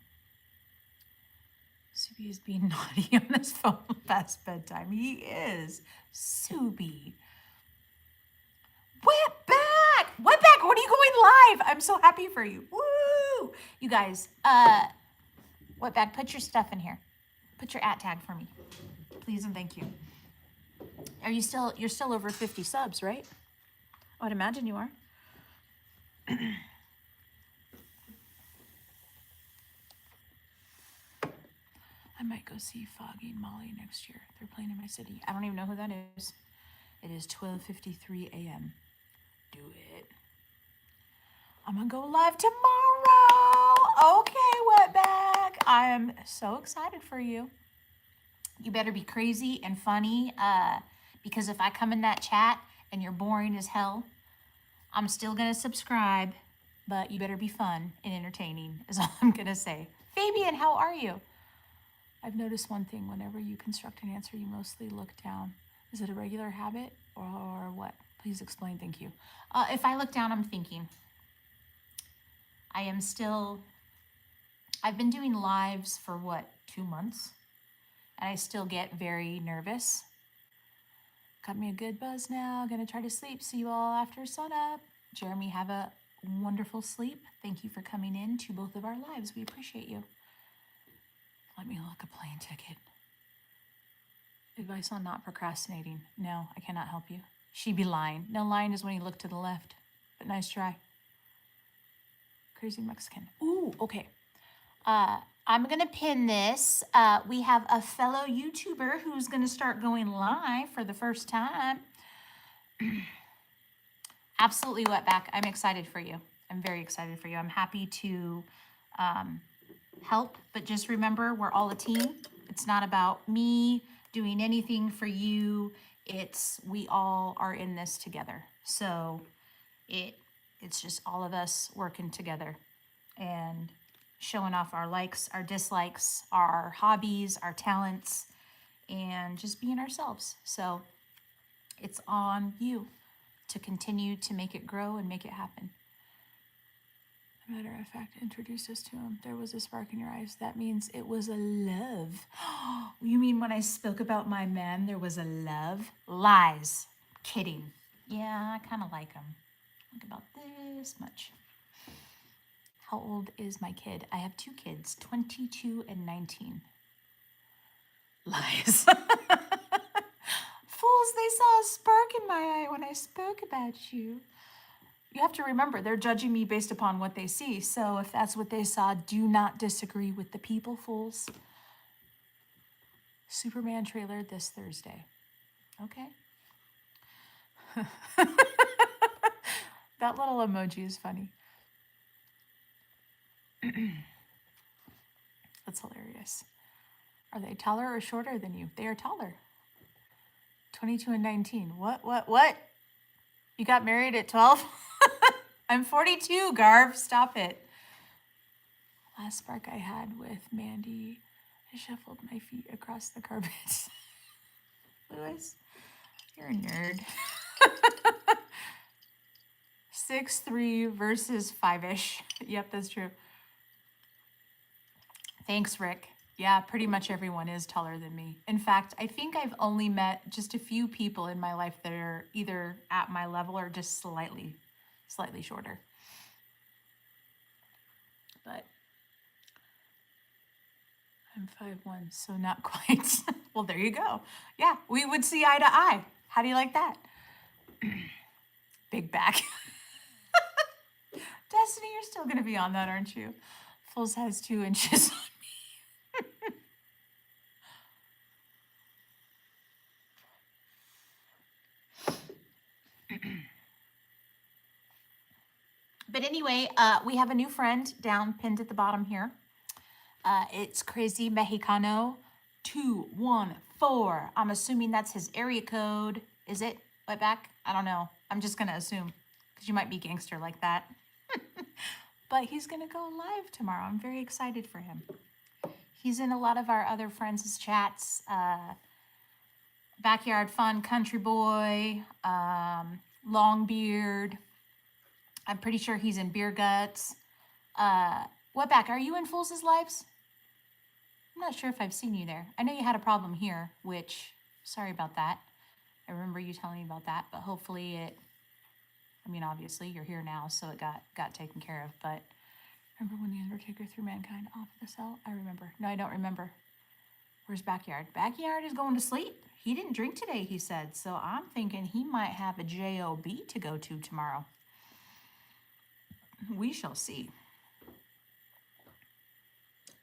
Subi is being naughty on his phone past bedtime. He is. Subi. Wetback! Wetback, when are you going live? I'm so happy for you. Woo! You guys, Wetback, put your stuff in here. Put your @ tag for me. Please and thank you. You're still over 50 subs, right? I would imagine you are. I might go see Foggy and Molly next year. They're playing in my city. I don't even know who that is. It is 12:53 a.m. Do it. I'm gonna go live tomorrow. Okay, Wetback. I am so excited for you. You better be crazy and funny, because if I come in that chat and you're boring as hell, I'm still gonna subscribe, but you better be fun and entertaining is all I'm gonna say. Fabian, how are you? I've noticed one thing. Whenever you construct an answer, you mostly look down. Is it a regular habit or what? Please explain. Thank you. If I look down, I'm thinking. I've been doing lives for what, 2 months? And I still get very nervous. Got me a good buzz now. Gonna try to sleep. See you all after sunup. Jeremy, have a wonderful sleep. Thank you for coming in to both of our lives. We appreciate you. Let me look a plane ticket. Advice on not procrastinating. No, I cannot help you. She be lying. No, lying is when you look to the left. but nice try. Crazy Mexican. Ooh, okay. I'm going to pin this. We have a fellow YouTuber who's going to start going live for the first time. Absolutely, Wetback. I'm excited for you. I'm very excited for you. I'm happy to help, but just remember, we're all a team. It's not about me doing anything for you. It's we all are in this together. So it's just all of us working together and showing off our likes, our dislikes, our hobbies, our talents, and just being ourselves. So it's on you to continue to make it grow and make it happen. Matter of fact, introduce us to him. There was a spark in your eyes. That means it was a love. You mean when I spoke about my man, there was a love? Lies. Kidding. Yeah, I kind of like him. Think about this much. How old is my kid? I have 2 kids, 22 and 19. Lies. Fools, they saw a spark in my eye when I spoke about you. You have to remember, they're judging me based upon what they see. So if that's what they saw, do not disagree with the people, fools. Superman trailer this Thursday. Okay. That little emoji is funny. That's hilarious. Are they taller or shorter than you? They are taller. 22 and 19. What? You got married at 12? I'm 42, Garv. Stop it. Last spark I had with Mandy, I shuffled my feet across the carpet. Lewis, you're a nerd. 6'3" versus 5-ish. Yep, that's true. Thanks, Rick. Yeah, pretty much everyone is taller than me. In fact, I think I've only met just a few people in my life that are either at my level or just slightly shorter. But I'm 5'1", so not quite. Well, there you go. Yeah, we would see eye to eye. How do you like that? Big back. Destiny, you're still going to be on that, aren't you? Fools has 2 inches on me. But anyway, we have a new friend down pinned at the bottom here. It's Crazy Mexicano 214. I'm assuming that's his area code. Is it? Wetback? I don't know. I'm just going to assume because you might be gangster like that. But he's going to go live tomorrow. I'm very excited for him. He's in a lot of our other friends' chats. Backyard Fun, Country Boy, Longbeard. I'm pretty sure he's in Beer Guts. Wetback, are you in Fools' Lives? I'm not sure if I've seen you there. I know you had a problem here, which, sorry about that. I remember you telling me about that, but hopefully obviously you're here now, so it got taken care of. But remember when the Undertaker threw Mankind off the cell? I remember. No, I don't remember. Where's Backyard? Backyard is going to sleep. He didn't drink today, he said. So I'm thinking he might have a job to go to tomorrow. We shall see.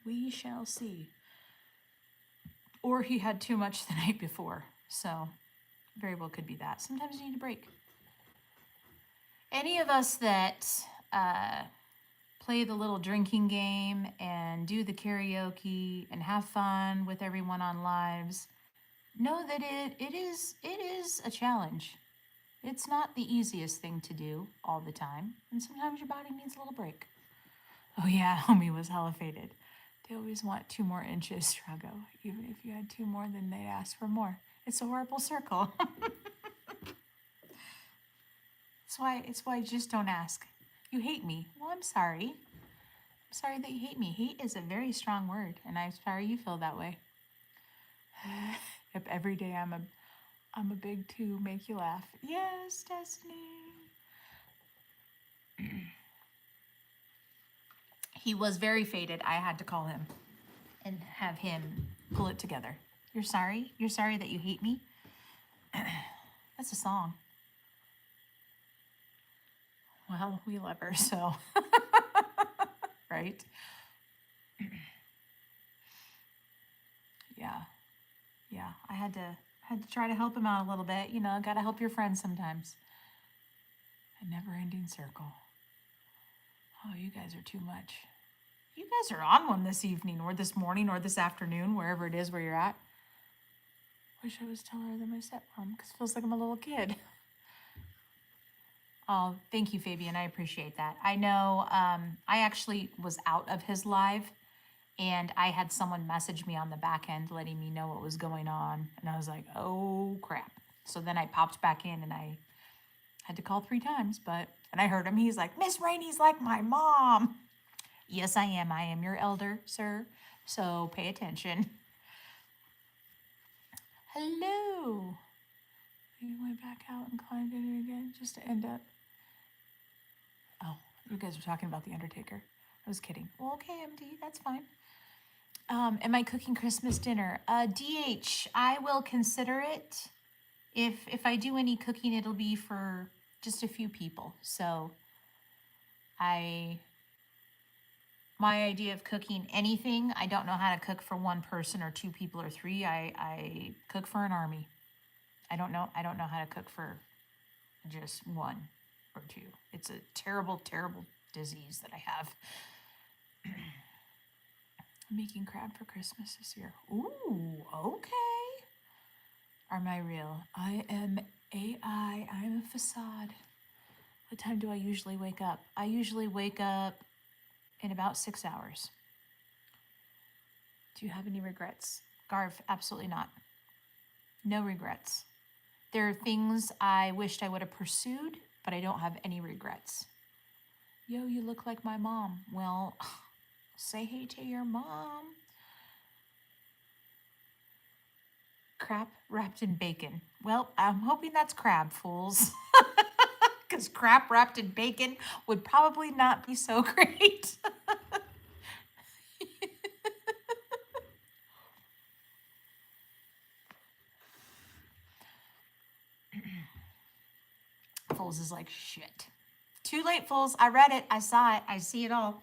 We shall see. Or he had too much the night before. So very well could be that. Sometimes you need a break. Any of us that play the little drinking game and do the karaoke and have fun with everyone on lives, know that it is a challenge. It's not the easiest thing to do all the time, and sometimes your body needs a little break. Oh yeah, homie was hella faded. They always want 2 more inches, Strago. Even if you had 2 more, then they'd ask for more. It's a horrible circle. It's why just don't ask. You hate me. Well, I'm sorry. I'm sorry that you hate me. Hate is a very strong word, and I'm sorry you feel that way. Yep, every day I'm a big 2, make you laugh. Yes, Destiny. He was very faded. I had to call him and have him pull it together. You're sorry? You're sorry that you hate me? That's a song. Well, we love her, so. Right? Yeah. Yeah. I had to try to help him out a little bit. You know, gotta help your friends sometimes. A never ending circle. Oh, you guys are too much. You guys are on one this evening or this morning or this afternoon, wherever it is where you're at. Wish I was taller than my stepmom because it feels like I'm a little kid. Oh, thank you, Fabian. I appreciate that. I know I actually was out of his live and I had someone message me on the back end letting me know what was going on. And I was like, oh, crap. So then I popped back in and I had to call 3 times, and I heard him. He's like, Miss Rainey's like my mom. Yes, I am. I am your elder, sir. So pay attention. Hello. You went back out and climbed in it again just to end up. Oh, you guys were talking about The Undertaker. I was kidding. Well, okay, MD, that's fine. Am I cooking Christmas dinner? DH, I will consider it. If I do any cooking, it'll be for just a few people. So my idea of cooking anything, I don't know how to cook for one person or 2 people or 3. I cook for an army. I don't know how to cook for just 1 or 2. It's a terrible, terrible disease that I have. I'm making crab for Christmas this year. Ooh, okay. Am I real? I am AI. I'm a facade. What time do I usually wake up? I usually wake up in about 6 hours. Do you have any regrets? Garv, absolutely not. No regrets. There are things I wished I would have pursued, but I don't have any regrets. Yo, you look like my mom. Well, say hey to your mom. Crab wrapped in bacon. Well, I'm hoping that's crab, fools. Because crab wrapped in bacon would probably not be so great. Fools is like, shit. Too late, fools. I read it. I saw it. I see it all.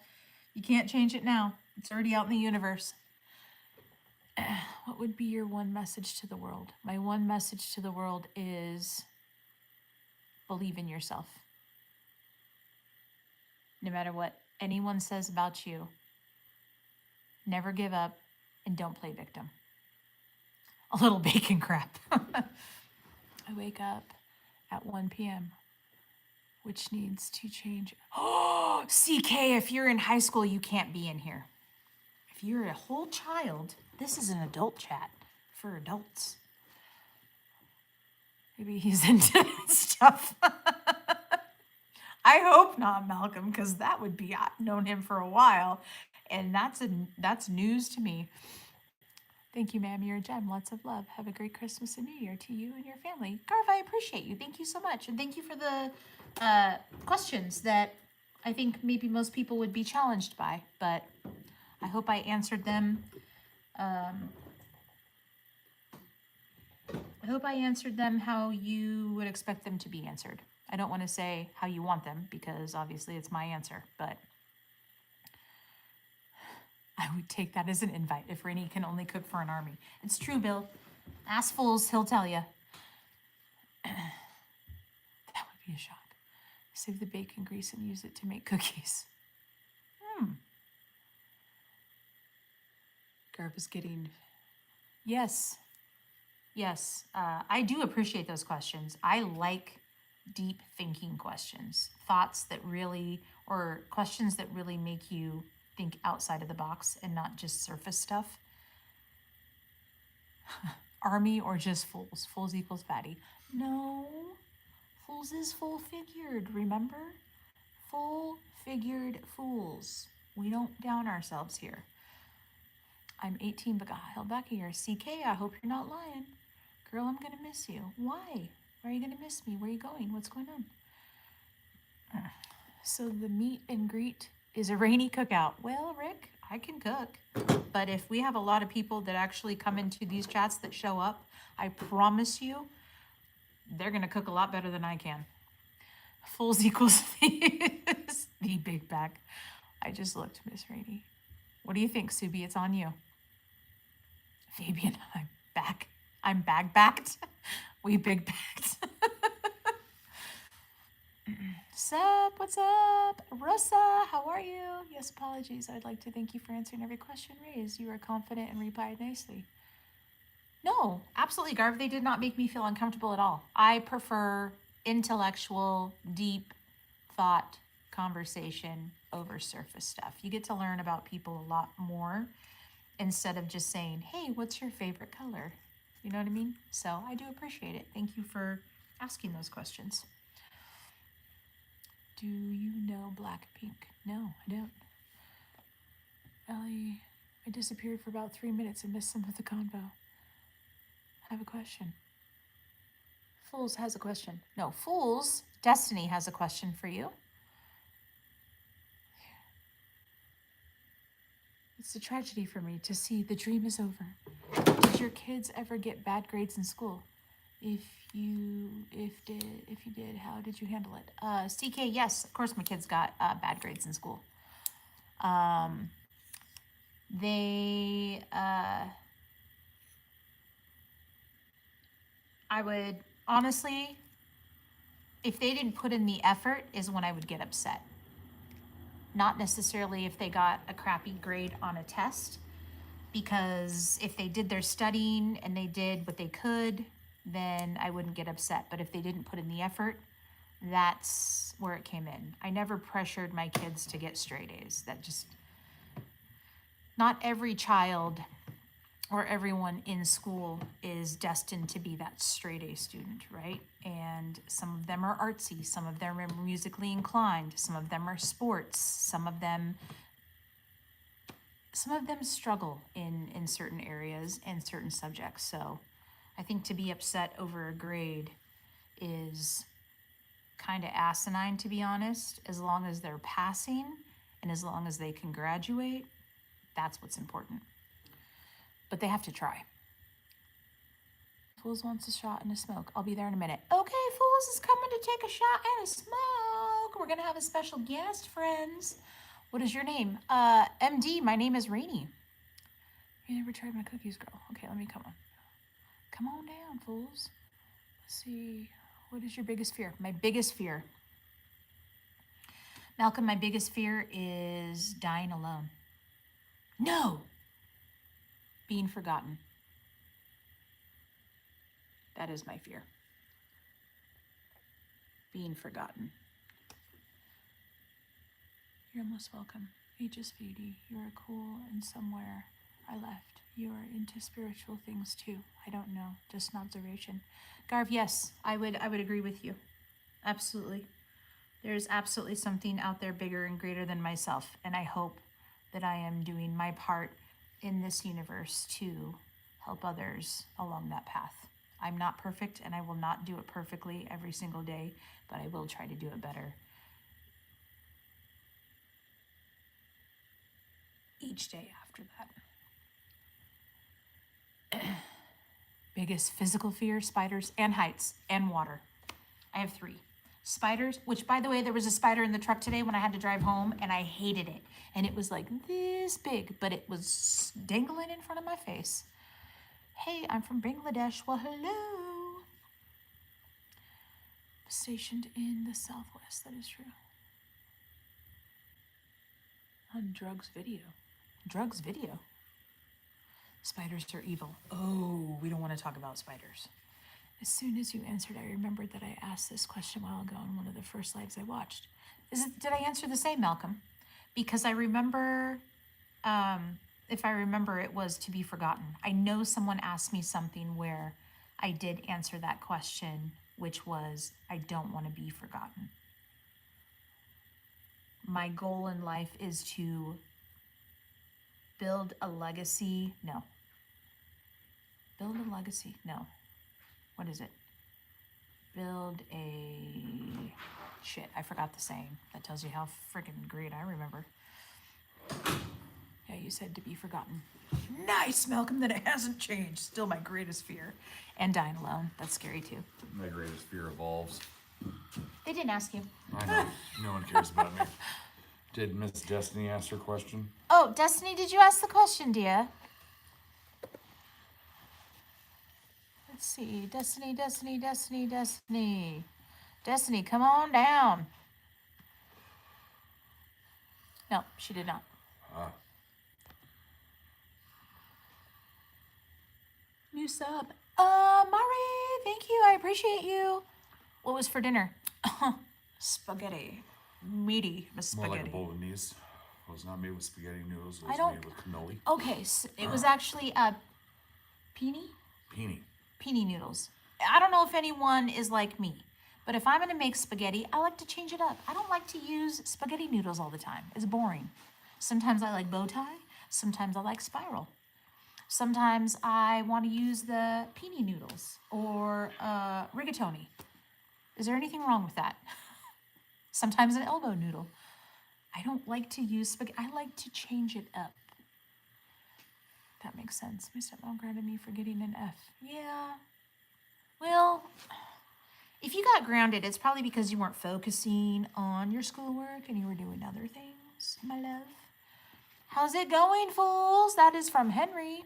You can't change it now. It's already out in the universe. What would be your one message to the world? My one message to the world is believe in yourself. No matter what anyone says about you, never give up and don't play victim. A little bacon crap. I wake up at 1 p.m., which needs to change. Oh, CK, if you're in high school, you can't be in here. If you're a whole child, this is an adult chat for adults. Maybe he's into that stuff. I hope not, Malcolm, because that would be, I've known him for a while, and that's news to me. Thank you, ma'am. You're a gem. Lots of love. Have a great Christmas and New Year to you and your family. Garv, I appreciate you. Thank you so much. And thank you for the questions that I think maybe most people would be challenged by, but I hope I answered them. I hope I answered them how you would expect them to be answered. I don't want to say how you want them because obviously it's my answer, but I would take that as an invite if Rainey can only cook for an army. It's true, Bill. Ask fools, he'll tell you. That would be a shock. Save the bacon grease and use it to make cookies. Garb is getting... Yes. Yes. I do appreciate those questions. I like deep thinking questions. Thoughts that really... or questions that really make you think outside of the box and not just surface stuff. Army or just fools? Fools equals fatty. No. Fools is full-figured, remember? Full-figured fools. We don't down ourselves here. I'm 18 but got held back a year. CK, I hope you're not lying. Girl, I'm going to miss you. Why? Why are you going to miss me? Where are you going? What's going on? So the meet and greet is a Rainey cookout. Well, Rick, I can cook. But if we have a lot of people that actually come into these chats that show up, I promise you, they're going to cook a lot better than I can. Fools equals the big back. I just looked, Miss Rainey. What do you think, Subi? It's on you. Fabian, I'm back. I'm bag-backed. We big-backed. Sup? What's up? Rosa, how are you? Yes, apologies. I'd like to thank you for answering every question raised. You were confident and replied nicely. No, absolutely, Garv. They did not make me feel uncomfortable at all. I prefer intellectual, deep thought conversation over surface stuff. You get to learn about people a lot more instead of just saying, hey, what's your favorite color? You know what I mean? So I do appreciate it. Thank you for asking those questions. Do you know Blackpink? No, I don't. Ellie, I disappeared for about 3 minutes and missed some of the convo. I have a question. Fools has a question. No, Fools, Destiny has a question for you. It's a tragedy for me to see the dream is over. Did your kids ever get bad grades in school? If you did, how did you handle it? CK, yes, of course my kids got bad grades in school. I would honestly, if they didn't put in the effort, is when I would get upset. Not necessarily if they got a crappy grade on a test, because if they did their studying and they did what they could, then I wouldn't get upset. But if they didn't put in the effort, that's where it came in. I never pressured my kids to get straight A's. That just, not every child or everyone in school is destined to be that straight A student, right? And some of them are artsy, some of them are musically inclined, some of them are sports, some of them struggle in certain areas and certain subjects. So I think to be upset over a grade is kind of asinine, to be honest. As long as they're passing and as long as they can graduate, that's what's important. But they have to try. Fools wants a shot and a smoke. I'll be there in a minute. Okay, Fools is coming to take a shot and a smoke. We're gonna have a special guest, friends. What is your name? MD, my name is Rainey. You never tried my cookies, girl. Okay, let me come on. Come on down, Fools. Let's see. What is your biggest fear? My biggest fear. Malcolm, my biggest fear is dying alone. No! Being forgotten. That is my fear. Being forgotten. You're most welcome. Aegis Beauty, you are cool and somewhere I left. You are into spiritual things too. I don't know, just an observation. Garv, yes, I would agree with you. Absolutely. There's absolutely something out there bigger and greater than myself, and I hope that I am doing my part in this universe to help others along that path. I'm not perfect, and I will not do it perfectly every single day, but I will try to do it better each day after that. Biggest physical fear: spiders and heights and water. I have 3. Spiders, which, by the way, there was a spider in the truck today when I had to drive home, and I hated it. And it was like this big, but it was dangling in front of my face. Hey, I'm from Bangladesh. Well, hello. Stationed in the Southwest. That is true. On Drugs Video. Drugs Video. Spiders are evil. Oh, we don't want to talk about spiders. As soon as you answered, I remembered that I asked this question a while ago in one of the first lives I watched. Did I answer the same, Malcolm? Because I remember, if I remember, it was to be forgotten. I know someone asked me something where I did answer that question, which was, I don't want to be forgotten. My goal in life is to build a legacy. No. Build a legacy. No. What is it? Build a... Shit, I forgot the saying. That tells you how freaking great I remember. Yeah, you said to be forgotten. Nice, Malcolm, that it hasn't changed. Still my greatest fear. And dying alone. That's scary too. My greatest fear evolves. They didn't ask you. I know. No one cares about me. Did Miss Destiny ask her question? Oh, Destiny, did you ask the question, dear? Let's see. Destiny. Destiny, come on down. No, she did not. New sub. Mari, thank you. I appreciate you. What was for dinner? Spaghetti. Meaty spaghetti. More like a bolognese. It was not made with spaghetti noodles. It I was don't- made with cannoli. Okay, so it was actually peony noodles. I don't know if anyone is like me, but if I'm gonna make spaghetti, I like to change it up. I don't like to use spaghetti noodles all the time. It's boring. Sometimes I like bow tie. Sometimes I like spiral. Sometimes I want to use the peony noodles or rigatoni. Is there anything wrong with that? Sometimes an elbow noodle. I don't like to use spaghetti. I like to change it up. That makes sense. My stepmom grounded me for getting an F. Yeah. Well, if you got grounded, it's probably because you weren't focusing on your schoolwork and you were doing other things, my love. How's it going, fools? That is from Henry.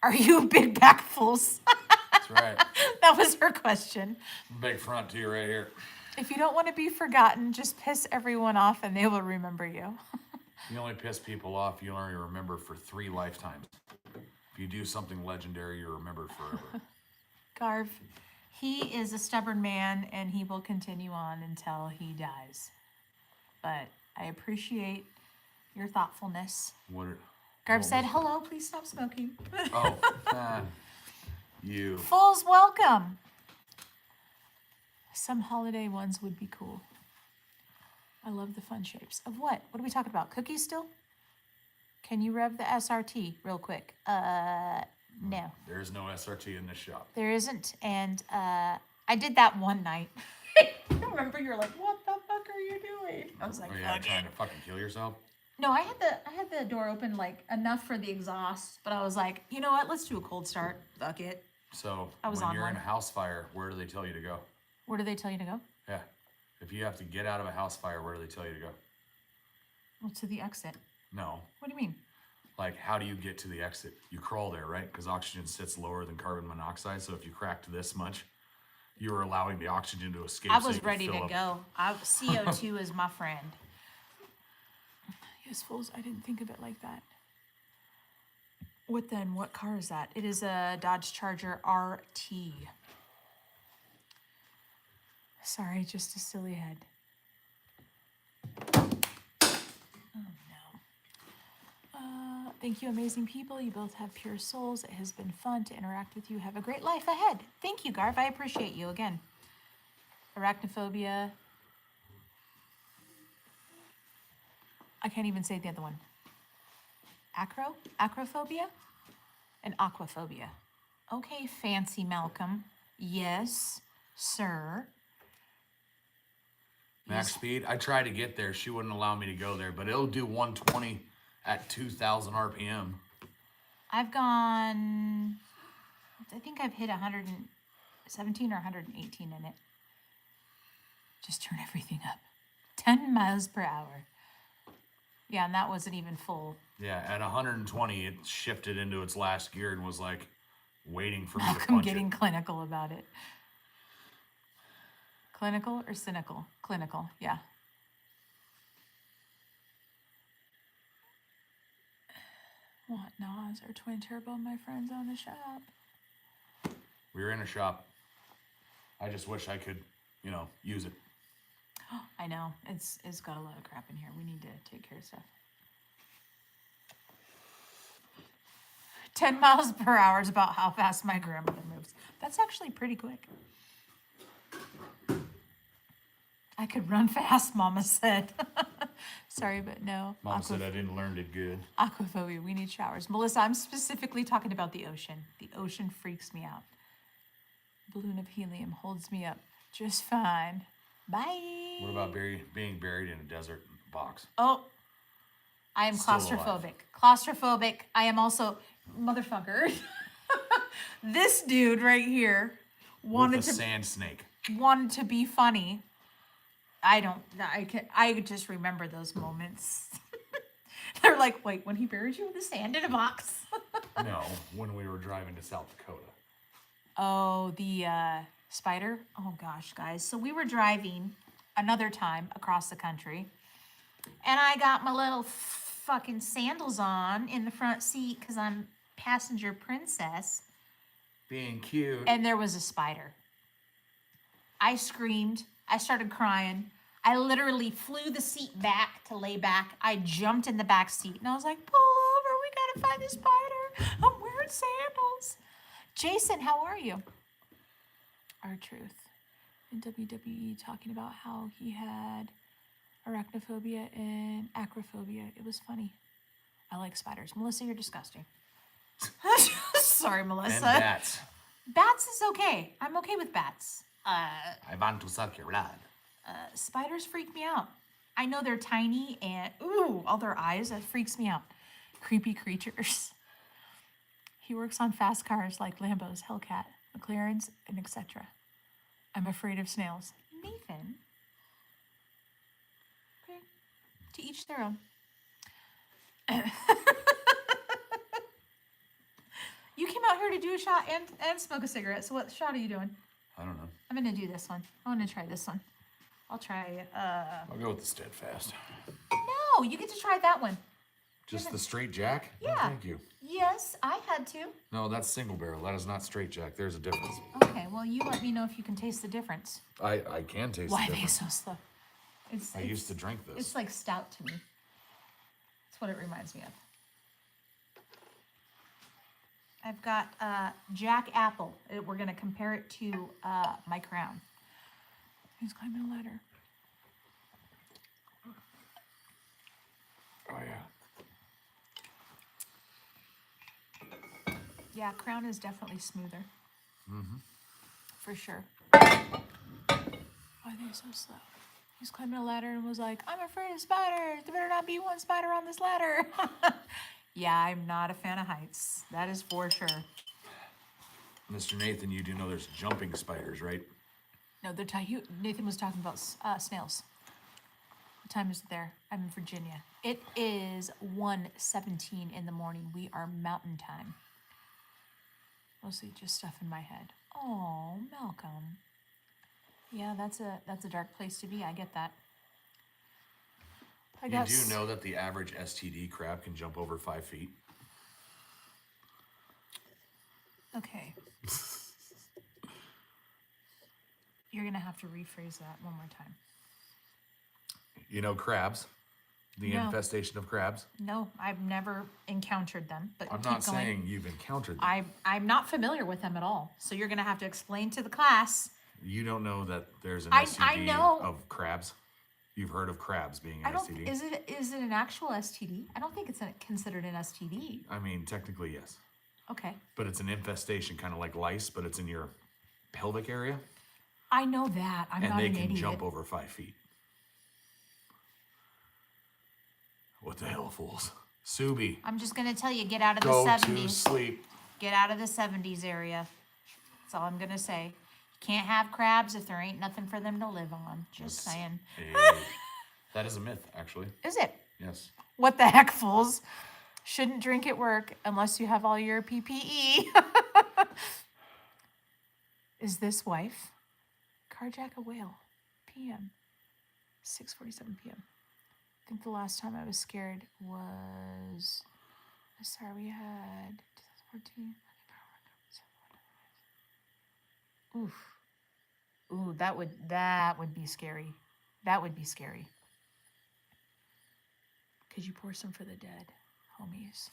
Are you big back fools? That's right. That was her question. Big front to you right here. If you don't want to be forgotten, just piss everyone off and they will remember you. You only piss people off, you only remember for 3 lifetimes. If you do something legendary, you're remembered forever. Garv, he is a stubborn man and he will continue on until he dies. But I appreciate your thoughtfulness. Garv said, hello, please stop smoking. Oh, you. Fools, welcome. Some holiday ones would be cool. I love the fun shapes. Of what? What are we talking about? Cookies still? Can you rev the SRT real quick? No. There's no SRT in this shop. There isn't. And I did that one night. Remember, you're like, what the fuck are you doing? I was like, Are you trying to fucking kill yourself? No, I had the door open like enough for the exhaust, but I was like, you know what? Let's do a cold start. Fuck it. So I was when on you're in one. a house fire, where do they tell you to go? Where do they tell you to go? Yeah. If you have to get out of a house fire, where do they tell you to go? Well, to the exit. No. What do you mean? Like, how do you get to the exit? You crawl there, right? Because oxygen sits lower than carbon monoxide. So if you cracked this much, you were allowing the oxygen to escape. I so was you could ready fill to up. go. CO2 is my friend. Yes, fools, I didn't think of it like that. What then? What car is that? It is a Dodge Charger RT. Sorry, just a silly head. Oh no. Thank you, amazing people. You both have pure souls. It has been fun to interact with you. Have a great life ahead. Thank you, Garv. I appreciate you again. Arachnophobia. I can't even say the other one. Acrophobia? And aquaphobia. Okay, fancy Malcolm. Yes, sir. Max speed. I tried to get there. She wouldn't allow me to go there, but it'll do 120 at 2,000 RPM. I've gone, I think I've hit 117 or 118 in it. Just turn everything up. 10 miles per hour. Yeah, and that wasn't even full. Yeah, at 120, it shifted into its last gear and was like waiting for me to Malcolm punch getting it. clinical about it. Clinical or cynical? Clinical, yeah. What Nas or twin turbo, my friends own a shop. We were in a shop. I just wish I could, use it. I know, it's got a lot of crap in here. We need to take care of stuff. 10 miles per hour is about how fast my grandmother moves. That's actually pretty quick. I could run fast, Mama said. Sorry, but no. Mom said I didn't learn it good. Aquaphobia, we need showers. Melissa, I'm specifically talking about the ocean. The ocean freaks me out. Balloon of helium holds me up just fine. Bye. What about being buried in a desert box? Oh, I am Still claustrophobic. alive. Claustrophobic. I am also, motherfucker. This dude right here wanted With a to sand snake. wanted to be funny. I just remember those moments. They're like, wait, when he buried you in the sand in a box. No, when we were driving to South Dakota. Oh, the spider. Oh gosh, guys. So we were driving another time across the country, and I got my little fucking sandals on in the front seat because I'm passenger princess, Being cute. and there was a spider. I screamed. I started crying. I literally flew the seat back to lay back. I jumped in the back seat and I was like, pull over. We got to find the spider. I'm wearing sandals. Jason, how are you? R-Truth in WWE talking about how he had arachnophobia and acrophobia. It was funny. I like spiders. Melissa, you're disgusting. Sorry, Melissa. And bats. Bats is okay. I'm okay with bats. I want to suck your blood. Spiders freak me out. I know they're tiny and, ooh, all their eyes, that freaks me out. Creepy creatures. He works on fast cars like Lambos, Hellcat, McLarens, and etc. I'm afraid of snails. Nathan. Okay. To each their own. You came out here to do a shot and smoke a cigarette. So what shot are you doing? I don't know. I'm going to do this one. I want to try this one. I'll try, I'll go with the Steadfast. No, you get to try that one. Just the straight jack? No, Yeah. thank you. Yes, I had to. No, that's single barrel. That is not straight jack. There's a difference. Okay, well, you let me know if you can taste the difference. I can taste Why the are they difference. so slow? I used to drink this. It's like stout to me. That's what it reminds me of. I've got Jack Apple. We're going to compare it to my Crown. He's climbing a ladder. Oh, yeah. Yeah, Crown is definitely smoother. Mm-hmm. For sure. Why are they so slow? He's climbing a ladder and was like, I'm afraid of spiders. There better not be one spider on this ladder. Yeah, I'm not a fan of heights. That is for sure. Mr. Nathan, you do know there's jumping spiders, right? No, Nathan was talking about snails. What time is it there? I'm in Virginia. It is 1:17 in the morning. We are mountain time. Mostly just stuff in my head. Oh, Malcolm. Yeah, that's a dark place to be. I get that. You do know that the average STD crab can jump over 5 feet? Okay. You're going to have to rephrase that one more time. You know crabs? The No. infestation of crabs? No, I've never encountered them, but I'm keep not going. saying you've encountered them. I'm not familiar with them at all. So you're going to have to explain to the class. You don't know that there's an I STD know. of crabs? You've heard of crabs being an I don't. STD? Is it an actual STD? I don't think it's considered an STD. I mean, technically, yes. Okay. But it's an infestation, kind of like lice, but it's in your pelvic area. I know that. I'm and not they an can idiot. jump over 5 feet. What the hell, fools? Subi, I'm just going to tell you, get out of the go to 70s. sleep. Get out of the 70s area. That's all I'm going to say. You can't have crabs if there ain't nothing for them to live on. Just saying. That is a myth, actually. Is it? Yes. What the heck, fools? Shouldn't drink at work unless you have all your PPE. Is this wife? Carjack a whale. PM. 6:47 p.m. I think the last time I was scared was... Sorry, we had 2014. Oof. Ooh, that would be scary. That would be scary. Could you pour some for the dead, homies?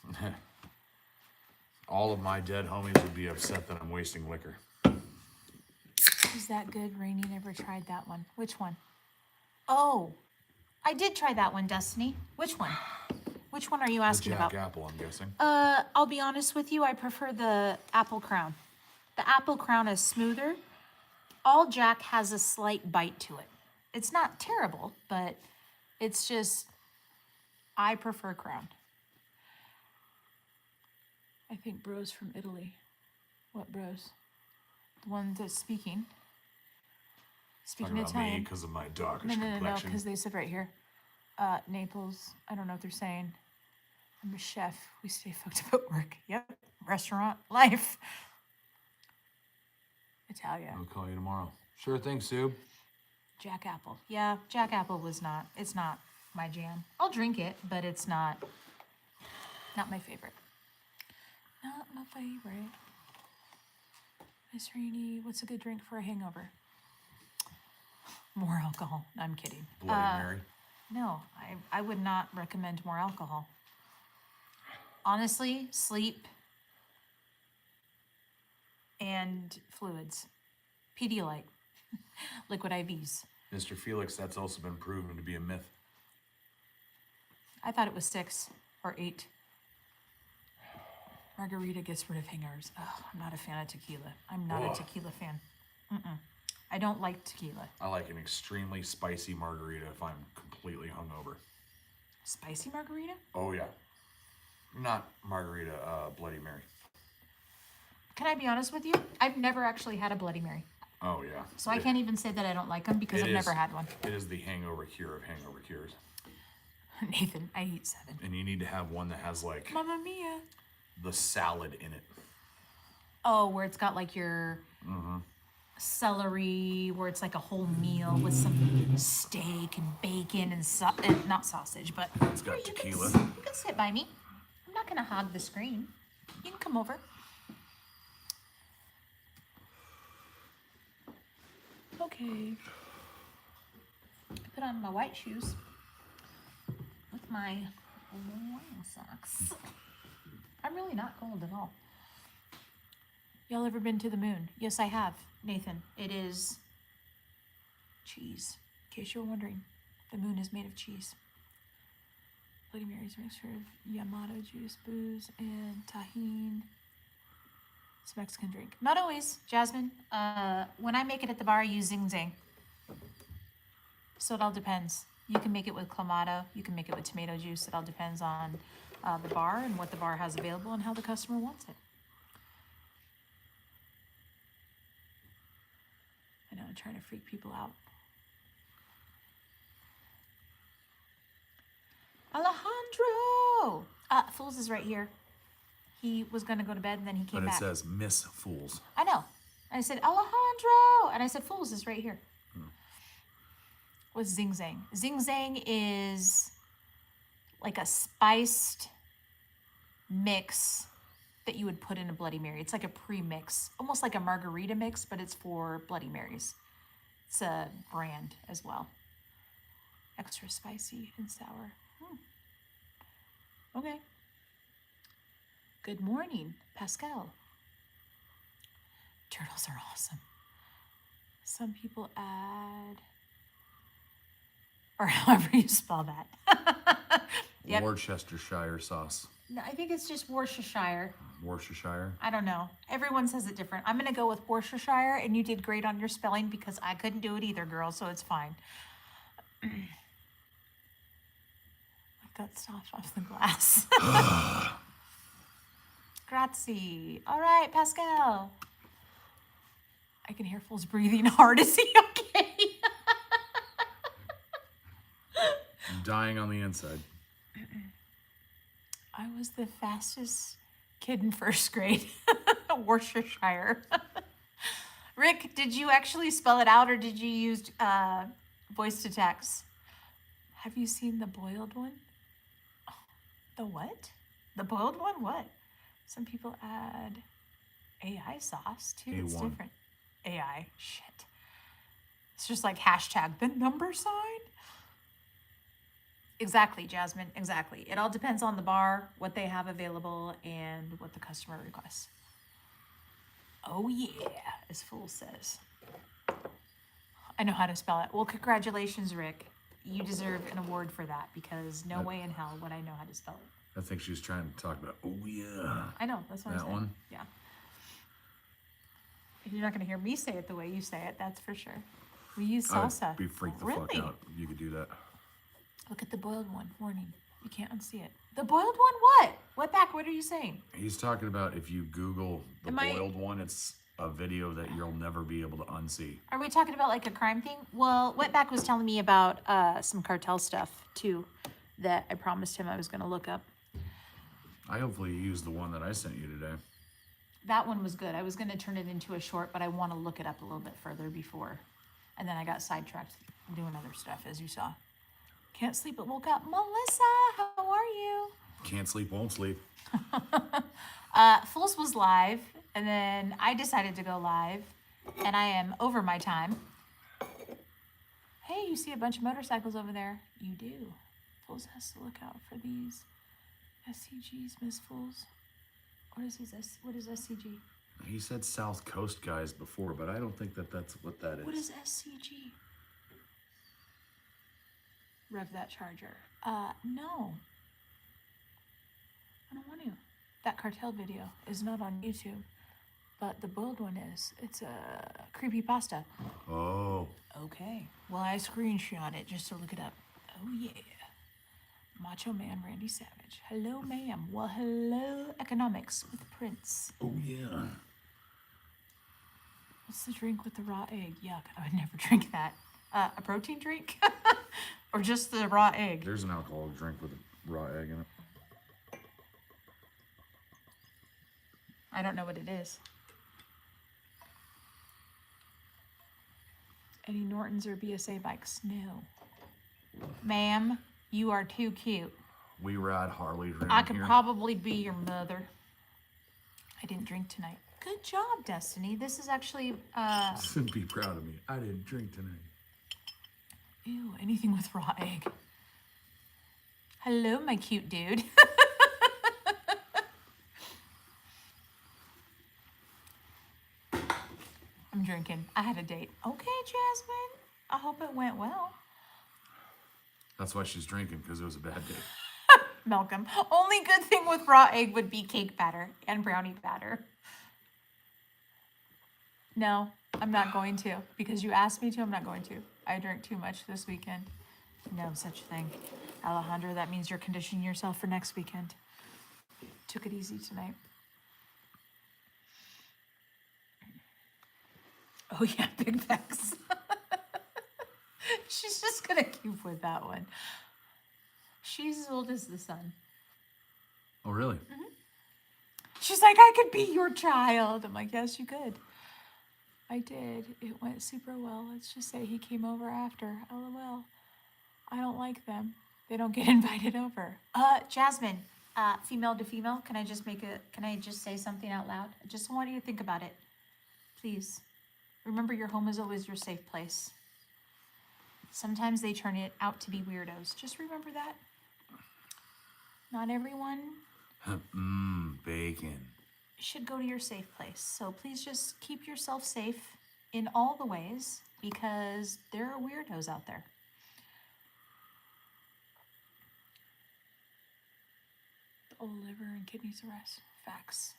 All of my dead homies would be upset that I'm wasting liquor. Is that good? Rainy never tried that one. Which one? Oh, I did try that one, Destiny. Which one? Which one are you The asking Jack about? Apple, I'm guessing. I'll be honest with you. I prefer the Apple Crown. The Apple Crown is smoother. All Jack has a slight bite to it. It's not terrible, but it's just, I prefer Crown. I think bros from Italy. What bros? The one that's speaking. Speaking Talking of about me Italian. because of my darkish No, complexion. because they said right here. Naples, I don't know what they're saying. I'm a chef. We stay fucked up at work. Yep. Restaurant life. Italia. I'll call you tomorrow. Sure thing, Sue. Jack Apple. Yeah, Jack Apple it's not my jam. I'll drink it, but it's not my favorite. Not my favorite. Miss Rainey, what's a good drink for a hangover? More alcohol. I'm kidding. Bloody Mary. No, I would not recommend more alcohol. Honestly, sleep and fluids. Pedialyte. Liquid IVs. Mr. Felix, that's also been proven to be a myth. I thought it was 6 or 8. Margarita gets rid of hangovers. Oh, I'm not a fan of tequila. I'm not Ugh. a tequila fan. I don't like tequila. I like an extremely spicy margarita if I'm completely hungover. Spicy margarita? Oh, yeah. Not margarita, Bloody Mary. Can I be honest with you? I've never actually had a Bloody Mary. Oh, yeah. So I can't even say that I don't like them because I've never had one. It is the hangover cure of hangover cures. Nathan, I eat 7. And you need to have one that has, like, Mamma mia. the salad in it. Oh, where it's got like your celery, where it's like a whole meal with some steak and bacon and not sausage, but It's got tequila. You can sit by me. I'm not gonna hog the screen. You can come over. Okay. I put on my white shoes with my long socks. I'm really not cold at all. Y'all ever been to the moon? Yes, I have, Nathan. It is cheese. In case you're wondering, the moon is made of cheese. Bloody Mary's mixture of Yamato juice, booze, and tahine. It's a Mexican drink. Not always, Jasmine. When I make it at the bar, I use Zing Zang. So it all depends. You can make it with Clamato. You can make it with tomato juice. It all depends on the bar and what the bar has available and how the customer wants it. I know, I'm trying to freak people out. Alejandro! Fools is right here. He was going to go to bed and then he came But it back. says Miss Fools. I know. I said, Alejandro! And I said, Fools is right here. What's Zing Zang? Zing Zang is like a spiced mix that you would put in a Bloody Mary. It's like a pre-mix, almost like a margarita mix, but it's for Bloody Marys. It's a brand as well. Extra spicy and sour. Okay. Good morning, Pascal. Turtles are awesome. Some people add, or however you spell that. Yep. Worcestershire sauce. No, I think it's just Worcestershire. Worcestershire. I don't know. Everyone says it different. I'm going to go with Worcestershire, and you did great on your spelling because I couldn't do it either, girl, so it's fine. Like that stuff off the glass. Grazie. All right, Pascal. I can hear Fool's breathing hard. Is he okay? I'm dying on the inside. I was the fastest kid in first grade. Worcestershire. Rick, did you actually spell it out or did you use voice to text? Have you seen the boiled one? Oh, the what? The boiled one? What? Some people add AI sauce too. It's A1. different. AI. Shit. It's just like hashtag the number sign. Exactly, Jasmine. Exactly. It all depends on the bar, what they have available, and what the customer requests. Oh yeah, as Fool says. I know how to spell it. Well, congratulations, Rick. You deserve an award for that because no way in hell would I know how to spell it. I think she was trying to talk about, oh yeah. I know, that's what I'm That saying. one? Yeah. You're not going to hear me say it the way you say it, that's for sure. We use salsa. I'd be freaked the Really? fuck out if you could do that. Look at the boiled one. Warning. You can't unsee it. The boiled one? What? What back? What are you saying? He's talking about if you Google the Am I- boiled one, it's a video that you'll never be able to unsee. Are we talking about like a crime thing? Well, Wetback was telling me about some cartel stuff too that I promised him I was going to look up. I hopefully used the one that I sent you today. That one was good. I was going to turn it into a short, but I want to look it up a little bit further before. And then I got sidetracked doing other stuff, as you saw. Can't sleep but woke up. Melissa, how are you? Can't sleep, won't sleep. Fools was live, and then I decided to go live, and I am over my time. Hey, you see a bunch of motorcycles over there? You do. Fools has to look out for these SCGs, Miss Fools. What is his? What is SCG? He said South Coast guys before, but I don't think that that's what that is. What is SCG? Rev that charger. No. I don't want to. That cartel video is not on YouTube, but the boiled one is. It's a creepypasta. Oh. Okay. Well, I screenshot it just to look it up. Oh, yeah. Macho Man Randy Savage. Hello, ma'am. Well, hello, economics with Prince. Oh, yeah. What's the drink with the raw egg? Yuck. I would never drink that. A protein drink? Or just the raw egg? There's an alcoholic drink with a raw egg in it. I don't know what it is. Eddie Norton's or BSA bikes? No. Ma'am, you are too cute. We ride Harleys around I could here. probably be your mother. I didn't drink tonight. Good job, Destiny. This is actually, Be proud of me. I didn't drink tonight. ew, anything with raw egg. Hello, my cute dude. I'm drinking. I had a date. Okay, Jasmine. I hope it went well. That's why she's drinking, because it was a bad day. Malcolm. Only good thing with raw egg would be cake batter and brownie batter. No, I'm not going to. Because you asked me to, I'm not going to. I drank too much this weekend. No such thing. Alejandra, that means you're conditioning yourself for next weekend. Took it easy tonight. Oh yeah, Big Bex. She's just gonna keep with that one. She's as old as the sun. Oh, really? She's like, I could be your child. I'm like, yes, you could. I did. It went super well. Let's just say he came over after. LOL. I don't like them. They don't get invited over. Jasmine, female to female, can I just say something out loud? I just want you to think about it. Please. Remember, your home is always your safe place. Sometimes they turn it out to be weirdos. Just remember that. Not everyone Bacon. should go to your safe place. So please just keep yourself safe in all the ways, because there are weirdos out there. The old liver and kidneys arrest. Facts.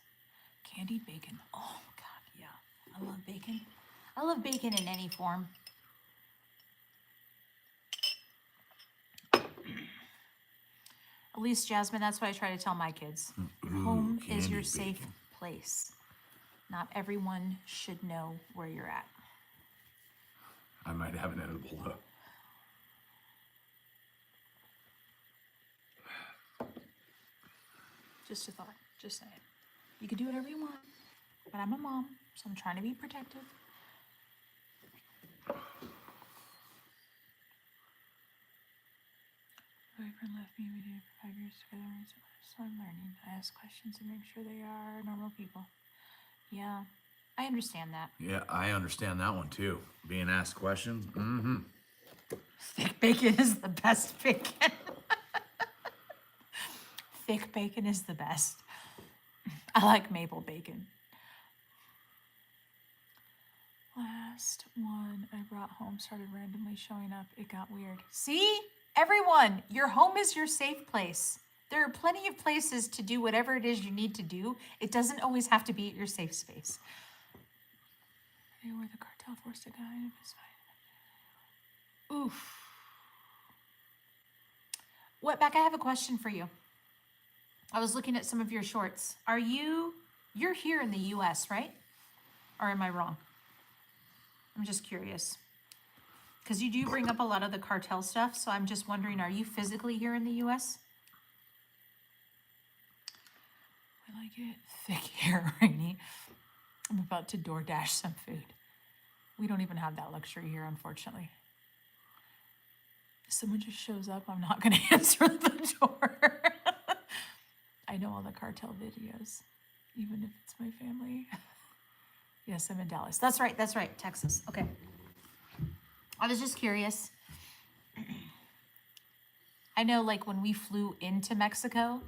Candied bacon. Oh, God, yeah. I love bacon. I love bacon in any form. At least, Jasmine, that's what I try to tell my kids. Your home is your candied safe bacon. place. Not everyone should know where you're at. I might have an edible, though. Just a thought. Just saying. You can do whatever you want, but I'm a mom, so I'm trying to be protective. Boyfriend left me. We dated for 5 years together. So I'm learning. I ask questions and make sure they are normal people. Yeah, I understand that. Yeah, I understand that one, too. Being asked questions. Thick bacon is the best bacon. Thick bacon is the best. I like maple bacon. Last one I brought home started randomly showing up. It got weird. See? Everyone, your home is your safe place. There are plenty of places to do whatever it is you need to do. It doesn't always have to be at your safe space. Where the cartel forced a guy in his fight. Oof. Wetback, I have a question for you. I was looking at some of your shorts. You're here in the US, right? Or am I wrong? I'm just curious. Because you do bring up a lot of the cartel stuff, so I'm just wondering, are you physically here in the US? I like it thick hair, Rainy. I'm about to DoorDash some food. We don't even have that luxury here, unfortunately. If someone just shows up, I'm not going to answer the door. I know all the cartel videos, even if it's my family. Yes, I'm in Dallas. That's right, Texas. Okay. I was just curious. I know, like, when we flew into Mexico,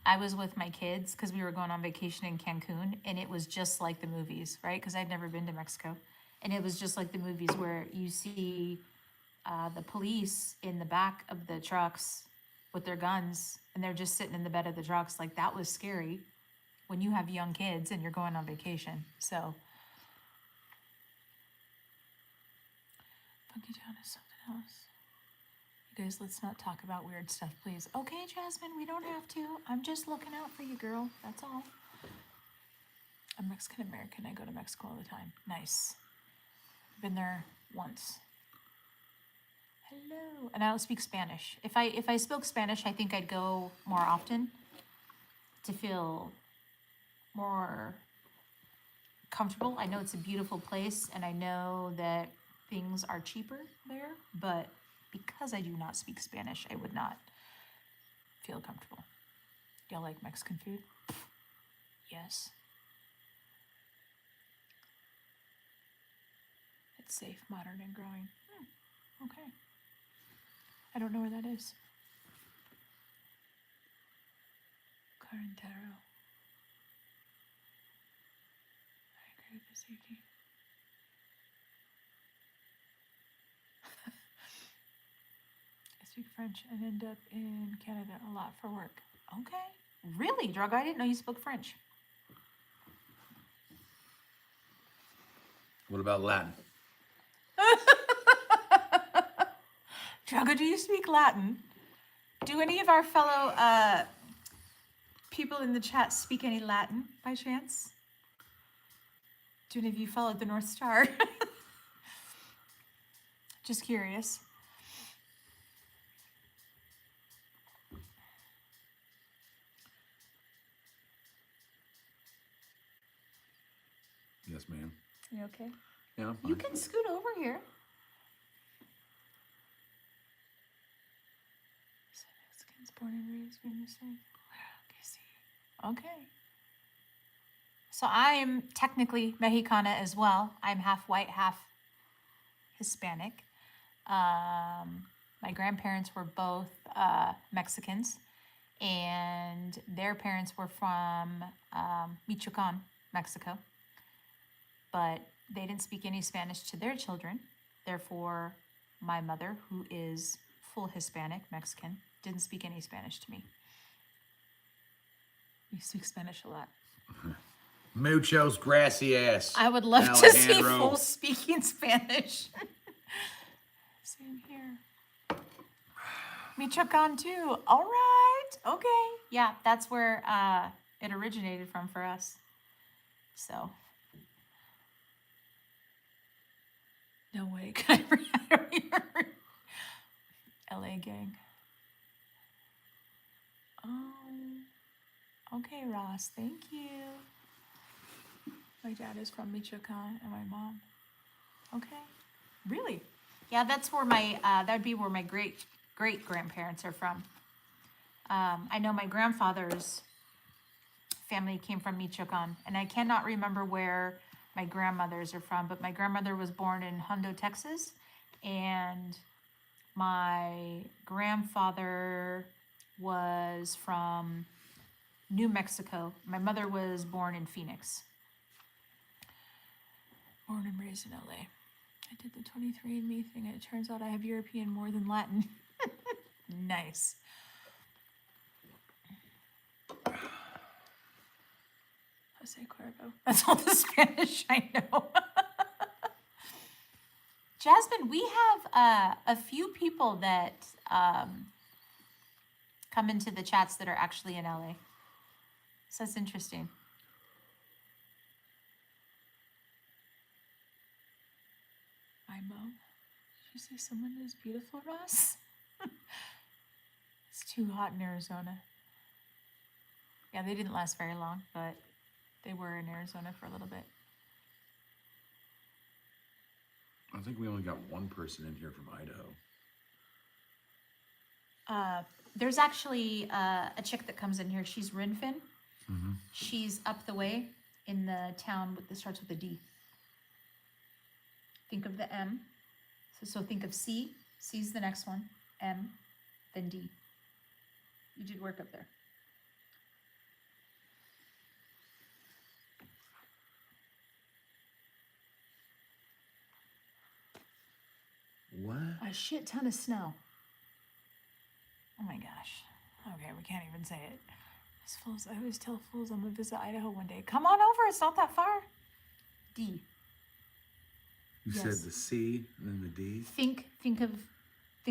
I was with my kids because we were going on vacation in Cancun, and it was just like the movies, right? Because I'd never been to Mexico. And it was just like the movies where you see the police in the back of the trucks with their guns, and they're just sitting in the bed of the trucks. Like, that was scary when you have young kids and you're going on vacation. So, Funky Town is something else. You guys, let's not talk about weird stuff, please. Okay, Jasmine, we don't have to. I'm just looking out for you, girl. That's all. I'm Mexican American. I go to Mexico all the time. Nice. Been there once. Hello. And I don't speak Spanish. If I spoke Spanish, I think I'd go more often to feel more comfortable. I know it's a beautiful place, and I know that things are cheaper there, but because I do not speak Spanish, I would not feel comfortable. Y'all like Mexican food? Yes. It's safe, modern, and growing. Okay. I don't know where that is. Carantero. I agree with the safety. I speak French and end up in Canada a lot for work. Okay. Really, Drago? I didn't know you spoke French. What about Latin? Drago, do you speak Latin? Do any of our fellow people in the chat speak any Latin by chance? Do any of you follow the North Star? Just curious. Yes, ma'am. You okay? Yeah, I'm fine. You can scoot over here. Mexicans born and raised in the same. Okay. So I'm technically Mexicana as well. I'm half white, half Hispanic. My grandparents were both Mexicans, and their parents were from Michoacan, Mexico. But they didn't speak any Spanish to their children. Therefore, my mother, who is full Hispanic, Mexican, didn't speak any Spanish to me. You speak Spanish a lot. Muchos gracias. I would love to see Alejandro. full speaking Spanish. Same here. Michoacan too. All right. Okay. Yeah, that's where it originated from for us. So. No way. Can I read out here? LA gang. Oh. Okay, Ross. Thank you. My dad is from Michoacan and my mom. Okay. Really? Yeah, that's where my, that'd be where my great grandparents are from. I know my grandfather's family came from Michoacan, and I cannot remember where my grandmothers are from, but my grandmother was born in Hondo, Texas, and my grandfather was from New Mexico. My mother was born in Phoenix. Born and raised in LA. I did the 23andMe thing, and it turns out I have European more than Latin. Nice. Jose Cuervo. That's all the Spanish I know. Jasmine, we have a few people that come into the chats that are actually in LA. So that's interesting. Did you see someone who's beautiful, Ross? It's too hot in Arizona. Yeah, they didn't last very long, but they were in Arizona for a little bit. I think we only got one person in here from Idaho. There's actually a chick that comes in here. She's Rinfin. Mm-hmm. She's up the way in the town that starts with a D. Think of the M. So think of C. C's the next one. M, then D. You did work up there. What? A shit ton of snow. Oh my gosh. Okay, we can't even say it. These fools, I always tell fools I'm gonna visit Idaho one day. Come on over, it's not that far. D. You Yes. said the C and then the D? Think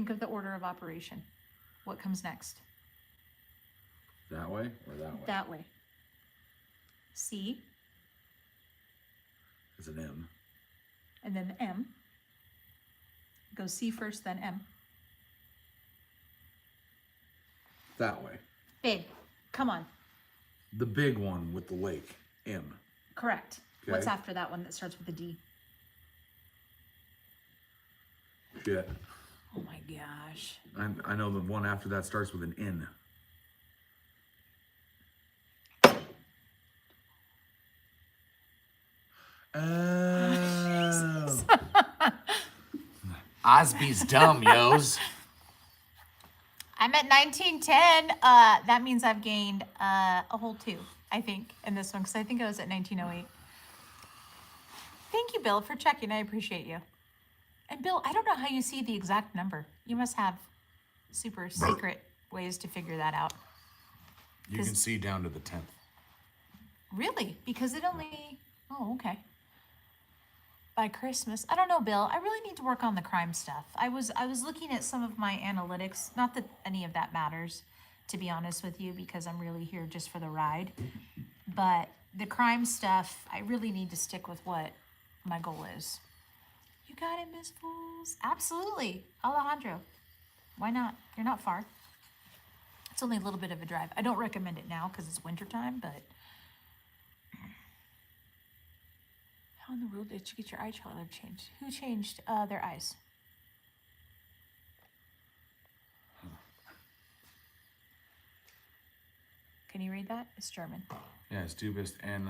of the order of operation. What comes next? That way or that way? That way. C, It's an M. and then the M. Go C first, then M. That way. Big. Come on. The big one with the lake. M. Correct. What's Okay. after that one that starts with a D? Shit. Oh my gosh. I know the one after that starts with an N. Oh. Osby's dumb, yos. I'm at 1910. That means I've gained a whole 2, I think, in this one, because I think I was at 1908. Thank you, Bill, for checking. I appreciate you. And Bill, I don't know how you see the exact number. You must have super secret ways to figure that out. You can see down to the 10th. Really? Because it only... Oh, okay. By Christmas. I don't know, Bill. I really need to work on the crime stuff. I was looking at some of my analytics. Not that any of that matters, to be honest with you, because I'm really here just for the ride. But the crime stuff, I really need to stick with what my goal is. You got it, Miss Fools. Absolutely. Alejandro. Why not? You're not far. It's only a little bit of a drive. I don't recommend it now because it's wintertime, but... How in the world did you get your eye color changed? Who changed their eyes? Can you read that? It's German. Ja, du bist ein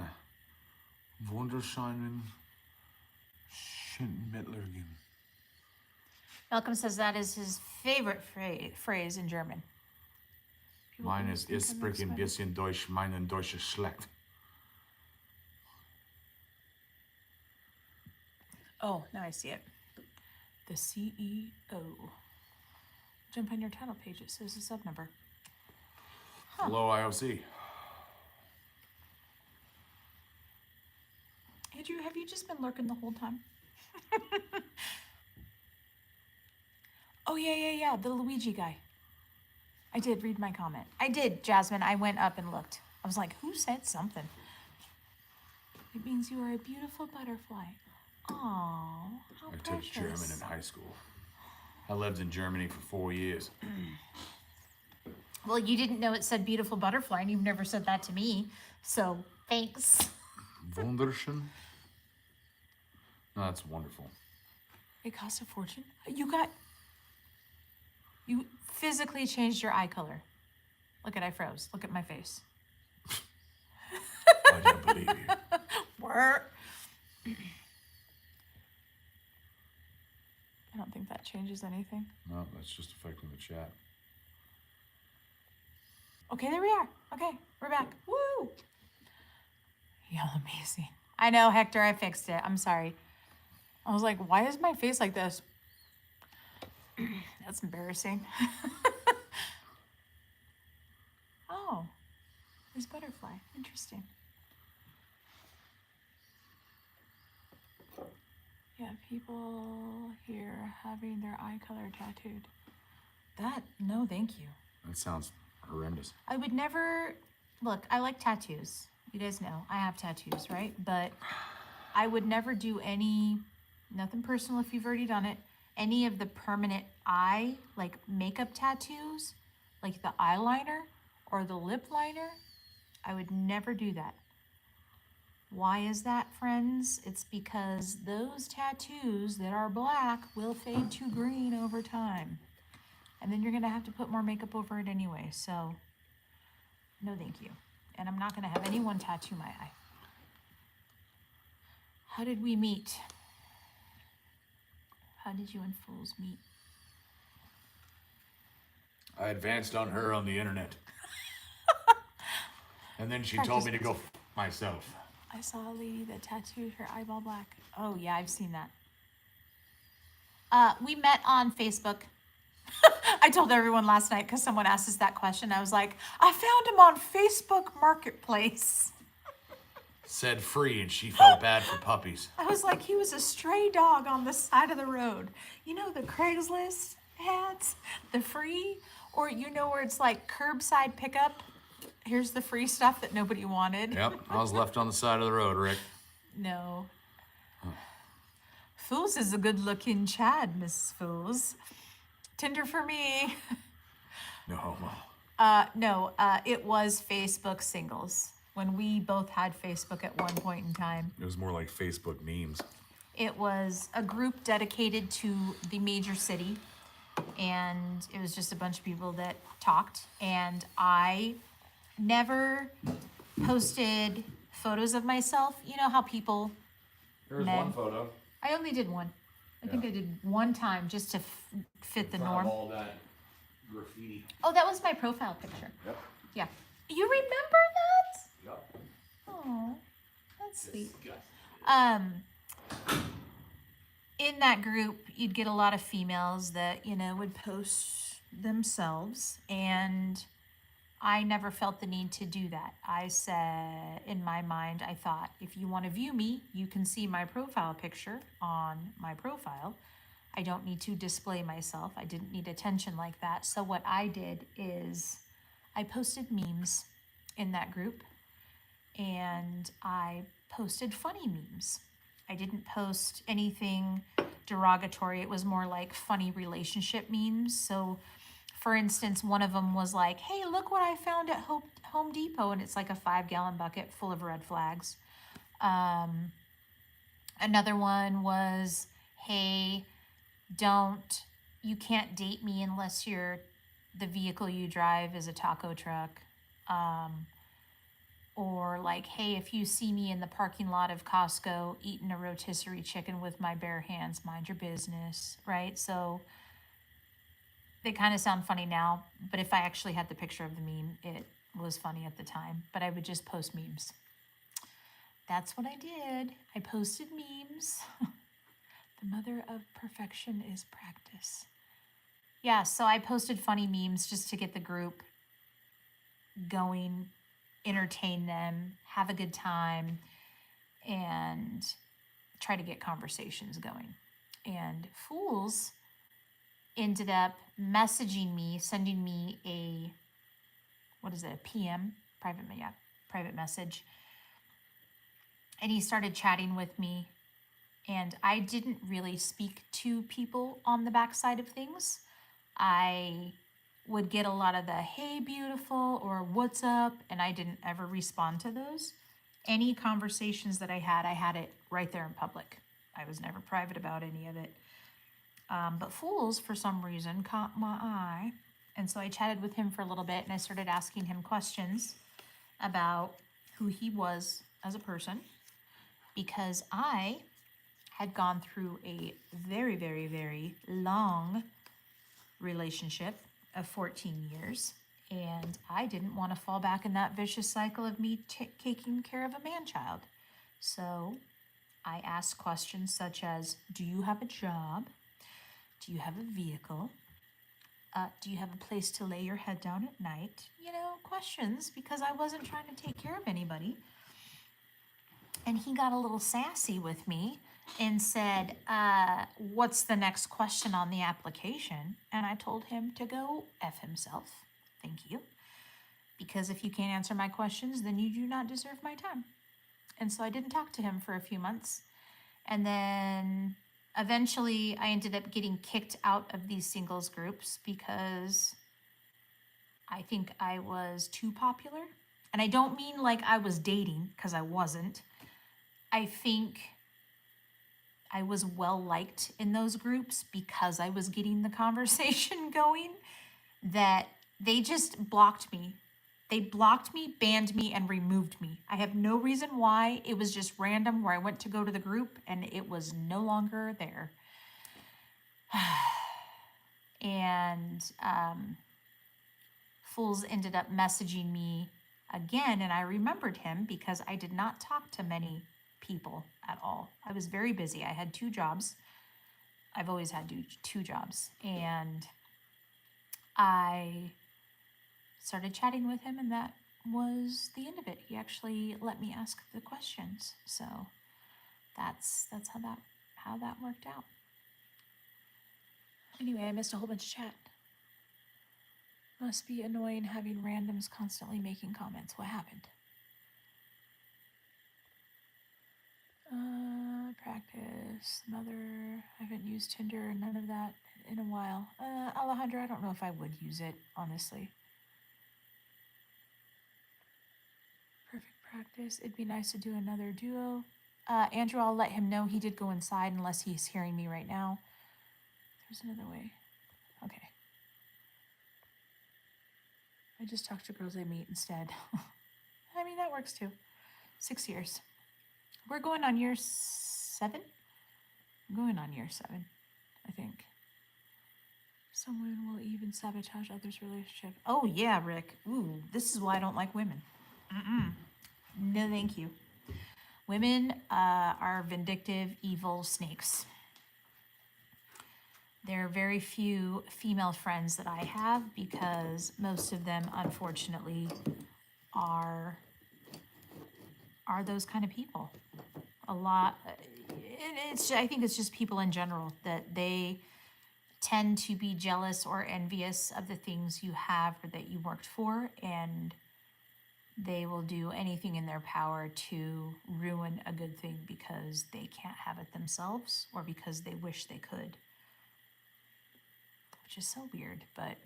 wunderschönen Schindmittlergen. Malcolm says that is his favorite phrase in German. People Mine always is, think ich I'm spreche ein excited. bisschen Deutsch, mein Deutsch ist schlecht. Oh, now I see it. The CEO. Jump on your title page. It says the sub number. Hello, IOC. Andrew, have you just been lurking the whole time? Oh, yeah. The Luigi guy. I did read my comment. I did, Jasmine. I went up and looked. I was like, who said something? It means you are a beautiful butterfly. Oh, how I precious. took German in high school. I lived in Germany for 4 years. Well, you didn't know it said beautiful butterfly, and you've never said that to me. So, thanks. Wunderschön? No, that's wonderful. It cost a fortune. You physically changed your eye color. Look at, I froze. Look at my face. I don't believe you. Where? I don't think that changes anything. No, that's just affecting the chat. Okay, there we are. Okay, we're back. Woo! Y'all amazing. I know, Hector, I fixed it. I'm sorry. I was like, why is my face like this? That's embarrassing. Oh, there's butterfly. Interesting. Yeah, people here having their eye color tattooed. No, thank you. That sounds horrendous. I would never, look, I like tattoos. You guys know, I have tattoos, right? But I would never do any Nothing personal if you've already done it. Any of the permanent eye, like makeup tattoos, like the eyeliner or the lip liner, I would never do that. Why is that, friends? It's because those tattoos that are black will fade to green over time. And then you're going to have to put more makeup over it anyway. So, no thank you. And I'm not going to have anyone tattoo my eye. How did we meet? How did you and Fools meet? I advanced on her on the internet. And then she told me to go myself. I saw a lady that tattooed her eyeball black. Oh, yeah, I've seen that. We met on Facebook. I told everyone last night because someone asked us that question. I was like, I found him on Facebook Marketplace. Said free, and she felt bad for puppies. I was like, he was a stray dog on the side of the road. You know the Craigslist ads, the free, or you know where it's like curbside pickup. Here's the free stuff that nobody wanted. Yep, I was left on the side of the road, Rick. No. Fools is a good-looking Chad, Mrs. Fools. Tinder for me. No homo. No, it was Facebook singles. When we both had Facebook at one point in time. It was more like Facebook memes. It was a group dedicated to the major city, and it was just a bunch of people that talked. And I never posted photos of myself. You know how people... There's Men. one photo. I only did one. I think I did one time just to fit the In front norm. of all that graffiti. Oh, that was my profile picture. Yep. Yeah. You remember that? Yep. Oh, that's sweet. Disgusting. In that group, you'd get a lot of females that, you know, would post themselves, and I never felt the need to do that. I said, in my mind, I thought, if you want to view me, you can see my profile picture on my profile. I don't need to display myself. I didn't need attention like that. So what I did is I posted memes in that group, and I posted funny memes. I didn't post anything derogatory. It was more like funny relationship memes. So for instance, one of them was like, hey, look what I found at Home Depot. And it's like a 5-gallon bucket full of red flags. Another one was, hey, you can't date me unless the vehicle you drive is a taco truck. Or like, hey, if you see me in the parking lot of Costco eating a rotisserie chicken with my bare hands, mind your business, right? So they kind of sound funny now, but if I actually had the picture of the meme, it was funny at the time. But I would just post memes. That's what I did. I posted memes. The mother of perfection is practice. Yeah, so I posted funny memes just to get the group going, entertain them, have a good time, and try to get conversations going. And Fools ended up messaging me, sending me a PM, private message. And he started chatting with me, and I didn't really speak to people on the backside of things. I would get a lot of the, hey, beautiful, or what's up, and I didn't ever respond to those. Any conversations that I had it right there in public. I was never private about any of it. But Fools, for some reason, caught my eye. And so I chatted with him for a little bit, and I started asking him questions about who he was as a person, because I had gone through a very, very, very long relationship of 14 years, and I didn't want to fall back in that vicious cycle of me taking care of a man-child. So I asked questions such as, do you have a job? Do you have a vehicle? Do you have a place to lay your head down at night? You know, questions, because I wasn't trying to take care of anybody. And he got a little sassy with me and said, what's the next question on the application? And I told him to go F himself. Thank you. Because if you can't answer my questions, then you do not deserve my time. And so I didn't talk to him for a few months. And then Eventually, I ended up getting kicked out of these singles groups because I think I was too popular. And I don't mean like I was dating, because I wasn't. I think I was well liked in those groups because I was getting the conversation going, that they just blocked me. They blocked me, banned me, and removed me. I have no reason why. It was just random where I went to go to the group and it was no longer there. And Fools ended up messaging me again, and I remembered him because I did not talk to many people at all. I was very busy. I had 2 jobs. I've always had 2 jobs. And I started chatting with him, and that was the end of it. He actually let me ask the questions. So that's how that worked out. Anyway, I missed a whole bunch of chat. Must be annoying having randoms constantly making comments. What happened? Practice, mother, I haven't used Tinder, none of that in a while. Alejandra, I don't know if I would use it, honestly. Perfect practice. It'd be nice to do another duo. Andrew, I'll let him know. He did go inside unless he's hearing me right now. There's another way. Okay. I just talk to girls I meet instead. I mean, that works too. 6 years. We're going on year 7? I'm going on year 7, I think. Someone will even sabotage others' relationship. Oh, yeah, Rick. Ooh, this is why I don't like women. No, thank you. Women are vindictive, evil snakes. There are very few female friends that I have because most of them, unfortunately, are those kind of people. A lot, I think it's just people in general that they tend to be jealous or envious of the things you have or that you worked for, and they will do anything in their power to ruin a good thing because they can't have it themselves or because they wish they could. Which is so weird, but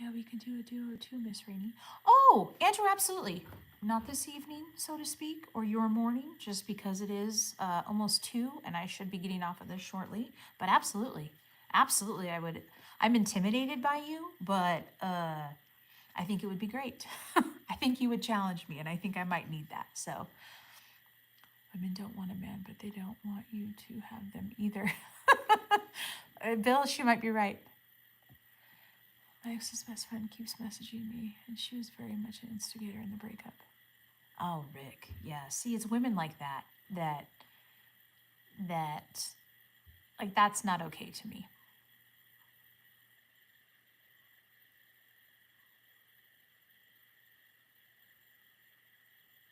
yeah, we could do a duo too, Miss Rainey. Oh, Andrew, absolutely. Not this evening, so to speak, or your morning, just because it is almost 2 and I should be getting off of this shortly. But absolutely, absolutely, I would. I'm intimidated by you, but I think it would be great. I think you would challenge me, and I think I might need that. So, women don't want a man, but they don't want you to have them either. Bill, she might be right. My ex's best friend keeps messaging me, and she was very much an instigator in the breakup. Oh, Rick. Yeah. See, it's women like that, like, that's not okay to me.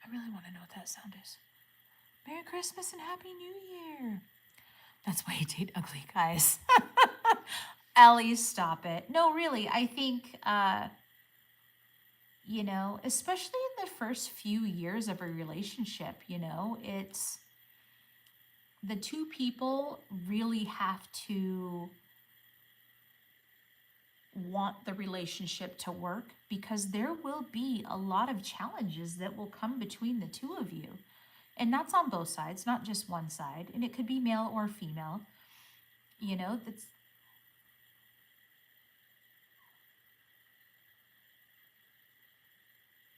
I really want to know what that sound is. Merry Christmas and Happy New Year. That's why you date ugly guys. Ellie, stop it. No, really, I think, especially in the first few years of a relationship, it's the 2 people really have to want the relationship to work, because there will be a lot of challenges that will come between the 2 of you. And that's on both sides, not just one side. And it could be male or female. That's.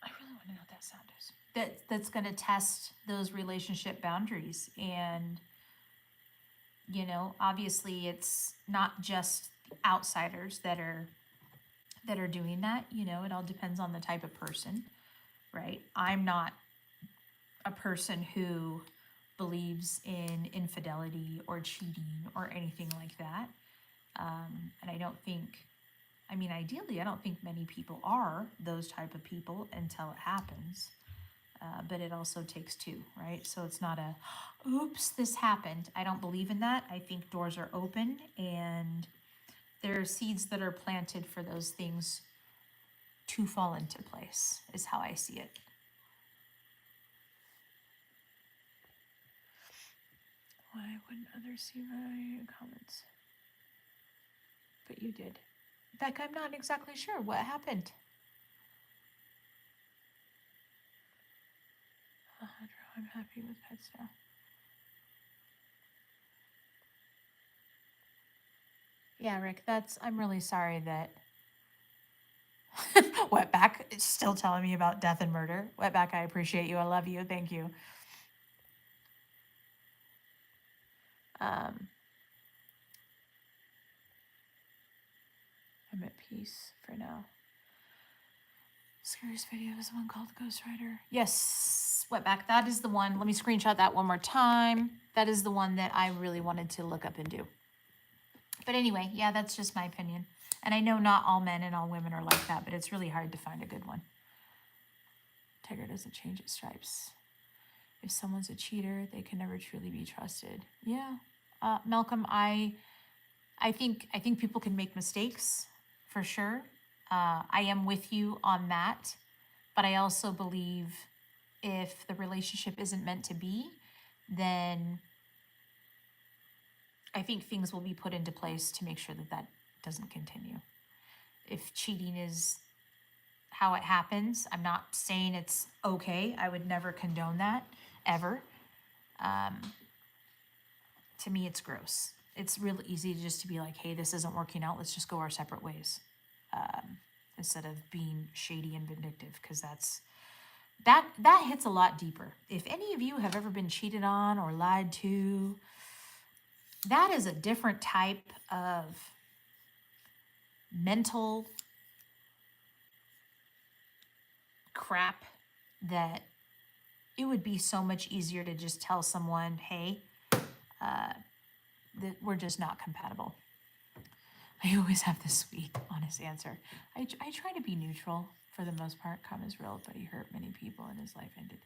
I really want to know what that sound is. That's going to test those relationship boundaries. And, obviously it's not just outsiders that are doing that. It all depends on the type of person, right? I'm not a person who believes in infidelity or cheating or anything like that. And I don't think, ideally, I don't think many people are those type of people until it happens. But it also takes 2, right? So it's not a, oops, this happened. I don't believe in that. I think doors are open and there are seeds that are planted for those things to fall into place, is how I see it. Why wouldn't others see my comments? But you did. Beck, I'm not exactly sure what happened. I'm happy with pets now. Yeah, Rick, I'm really sorry that Wetback is still telling me about death and murder. Wetback, I appreciate you. I love you. Thank you. I'm at peace for now. Scariest video is the one called Ghost Rider. Yes, Wetback, that is the one. Let me screenshot that one more time. That is the one that I really wanted to look up and do. But anyway, yeah, that's just my opinion. And I know not all men and all women are like that, but it's really hard to find a good one. Tiger doesn't change its stripes. If someone's a cheater, they can never truly be trusted. Yeah, Malcolm, I think people can make mistakes, for sure. I am with you on that, but I also believe if the relationship isn't meant to be, then I think things will be put into place to make sure that that doesn't continue. If cheating is how it happens, I'm not saying it's okay. I would never condone that, ever. To me, it's gross. It's really easy just to be like, hey, this isn't working out. Let's just go our separate ways. Instead of being shady and vindictive, because that hits a lot deeper. If any of you have ever been cheated on or lied to, that is a different type of mental crap that it would be so much easier to just tell someone, hey, that we're just not compatible. I always have this sweet, honest answer. I try to be neutral for the most part. Karma's real, but he hurt many people and his life ended.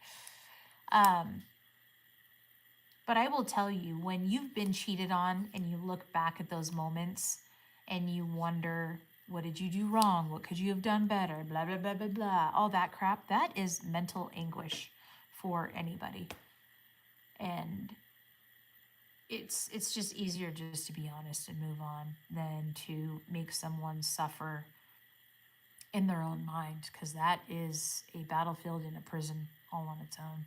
But I will tell you, when you've been cheated on and you look back at those moments and you wonder, what did you do wrong? What could you have done better? Blah, blah, blah, blah, blah. All that crap, that is mental anguish for anybody. And it's just easier just to be honest and move on than to make someone suffer in their own mind, because that is a battlefield and a prison all on its own.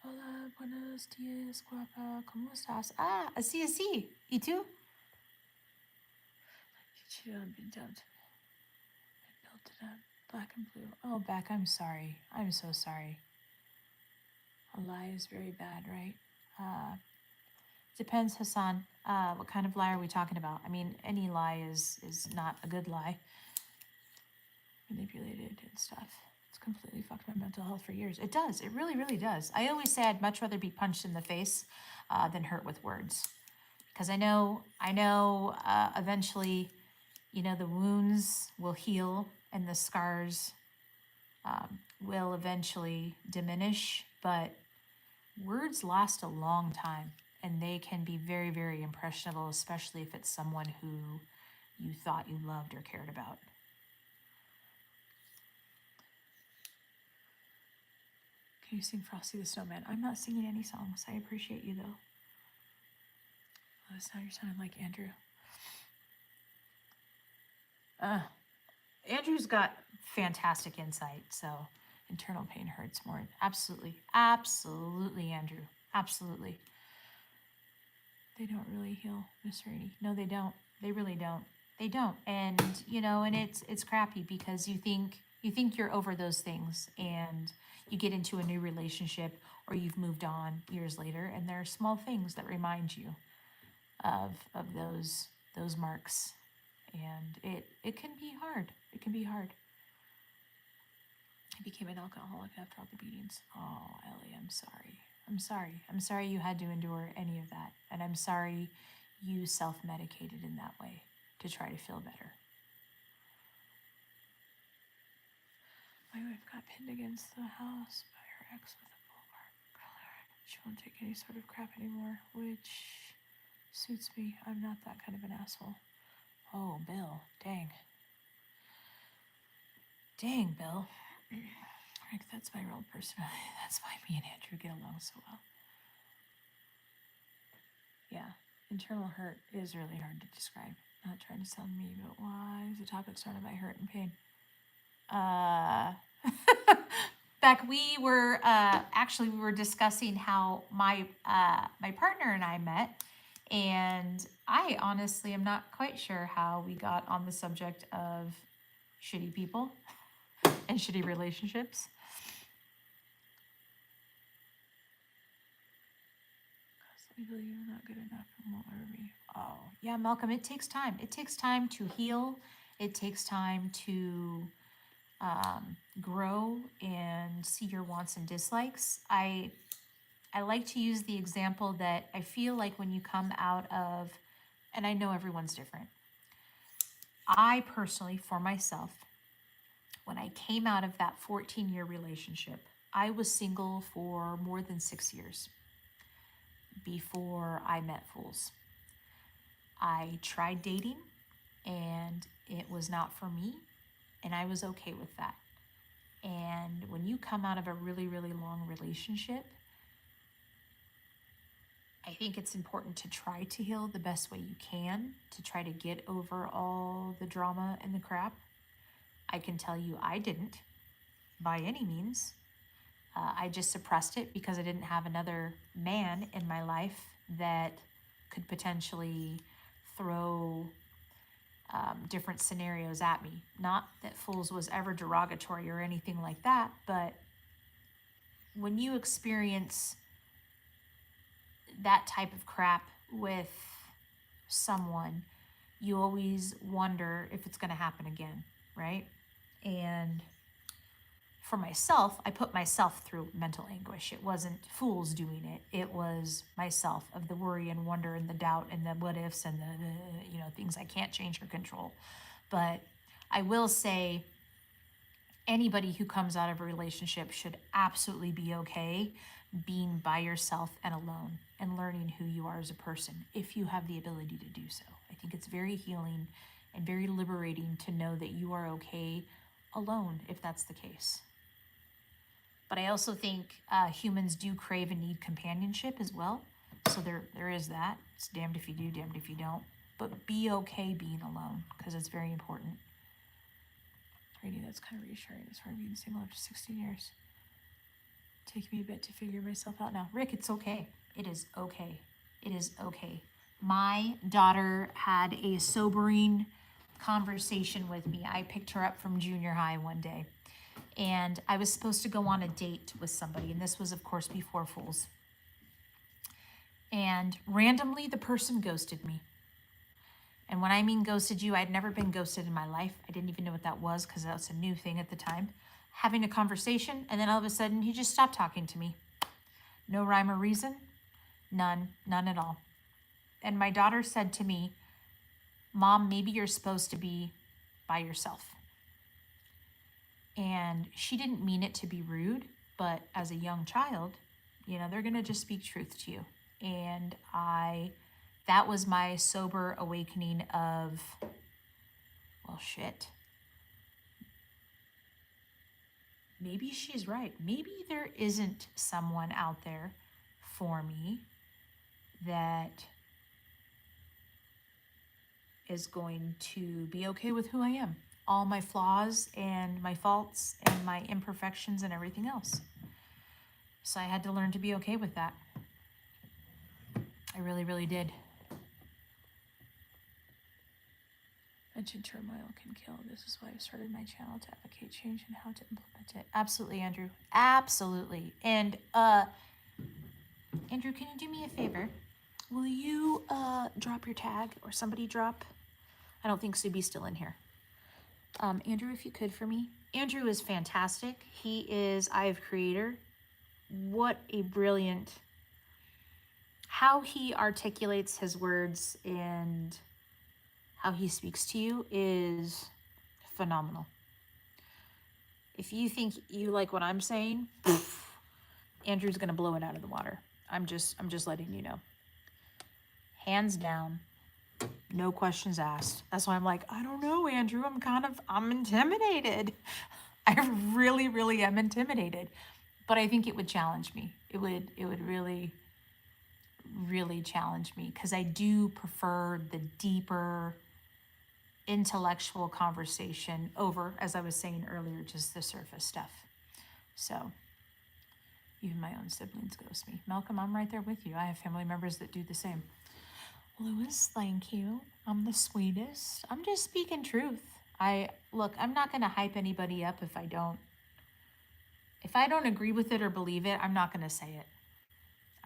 Hola, buenos días, guapa. ¿Cómo estás? Ah, así, así. ¿Y tú? You been dumped. Built it up. Black and blue. Oh, Beck, I'm sorry. I'm so sorry. A lie is very bad, right? Depends, Hassan. What kind of lie are we talking about? I mean, any lie is not a good lie. Manipulated and stuff. It's completely fucked my mental health for years. It does. It really, really does. I always say I'd much rather be punched in the face than hurt with words. Because I know eventually, the wounds will heal and the scars will eventually diminish. But words last a long time. And they can be very, very impressionable, especially if it's someone who you thought you loved or cared about. Can you sing Frosty the Snowman? I'm not singing any songs. I appreciate you, though. Oh, now you're sounding like Andrew. Andrew's got fantastic insight, so internal pain hurts more. Absolutely. Absolutely, Andrew. Absolutely. They don't really heal, Miss Rainey. No, they don't. They really don't. They don't. And, and it's crappy because you think you're over those things and you get into a new relationship or you've moved on years later and there are small things that remind you of those marks. And it can be hard. It can be hard. I became an alcoholic after all the beatings. Oh, Ellie, I'm sorry. I'm sorry. I'm sorry you had to endure any of that. And I'm sorry you self-medicated in that way to try to feel better. My wife got pinned against the house by her ex with a bullhorn. She won't take any sort of crap anymore, which suits me. I'm not that kind of an asshole. Oh, Bill. Dang. Dang, Bill. Rick, that's my real personality. That's why me and Andrew get along so well. Yeah, internal hurt is really hard to describe. Not trying to sound mean, but why is the topic started by hurt and pain? Beck, we were actually we were discussing how my partner and I met, and I honestly am not quite sure how we got on the subject of shitty people and shitty relationships. I believe you're not good enough and won't ever be. Oh, yeah, Malcolm, it takes time. It takes time to heal. It takes time to grow and see your wants and dislikes. I like to use the example that I feel like when you come out of, and I know everyone's different. I personally, for myself, when I came out of that 14-year relationship, I was single for more than 6 years before I met Fools. I tried dating and it was not for me, and I was okay with that. And when you come out of a really, really long relationship, I think it's important to try to heal the best way you can, to try to get over all the drama and the crap. I can tell you I didn't, by any means. I just suppressed it because I didn't have another man in my life that could potentially throw different scenarios at me. Not that Fools was ever derogatory or anything like that, but when you experience that type of crap with someone, you always wonder if it's going to happen again, right? And for myself, I put myself through mental anguish. It wasn't Fools doing it. It was myself, of the worry and wonder and the doubt and the what ifs and the things I can't change or control. But I will say, anybody who comes out of a relationship should absolutely be okay being by yourself and alone and learning who you are as a person, if you have the ability to do so. I think it's very healing and very liberating to know that you are okay alone, if that's the case. But I also think humans do crave and need companionship as well. So there is that. It's damned if you do, damned if you don't. But be okay being alone, because it's very important. Brady, that's kind of reassuring as far as being single after 16 years. Take me a bit to figure myself out now. Rick, it's okay. It is okay. It is okay. My daughter had a sobering conversation with me. I picked her up from junior high one day, and I was supposed to go on a date with somebody, and this was, of course, before Fools. And randomly, the person ghosted me. And when I mean ghosted you, I'd never been ghosted in my life. I didn't even know what that was because that was a new thing at the time. Having a conversation, and then all of a sudden, he just stopped talking to me. No rhyme or reason. None at all. And my daughter said to me, Mom, maybe you're supposed to be by yourself. And she didn't mean it to be rude, but as a young child, they're going to just speak truth to you. And that was my sober awakening of, well, shit. Maybe she's right. Maybe there isn't someone out there for me that is going to be okay with who I am. All my flaws and my faults and my imperfections and everything else. So I had to learn to be okay with that. I really, really did. Mentioned turmoil can kill. This is why I started my channel, to advocate change and how to implement it. Absolutely, Andrew. Absolutely. And Andrew, can you do me a favor? Will you drop your tag, or somebody drop? I don't think Subi's still in here. Andrew, if you could for me. Andrew is fantastic. He is IVE creator. What a brilliant, how he articulates his words and how he speaks to you is phenomenal. If you think you like what I'm saying, Andrew's gonna blow it out of the water. I'm just letting you know. Hands down, no questions asked. That's why I'm like, I don't know, Andrew. I'm intimidated. I really, really am intimidated, but I think it would challenge me. It would really, really challenge me because I do prefer the deeper intellectual conversation over, as I was saying earlier, just the surface stuff. So even my own siblings ghost me. Malcolm, I'm right there with you. I have family members that do the same. Lewis, thank you. I'm the sweetest. I'm just speaking truth. I'm not going to hype anybody up if I don't agree with it or believe it. I'm not going to say it.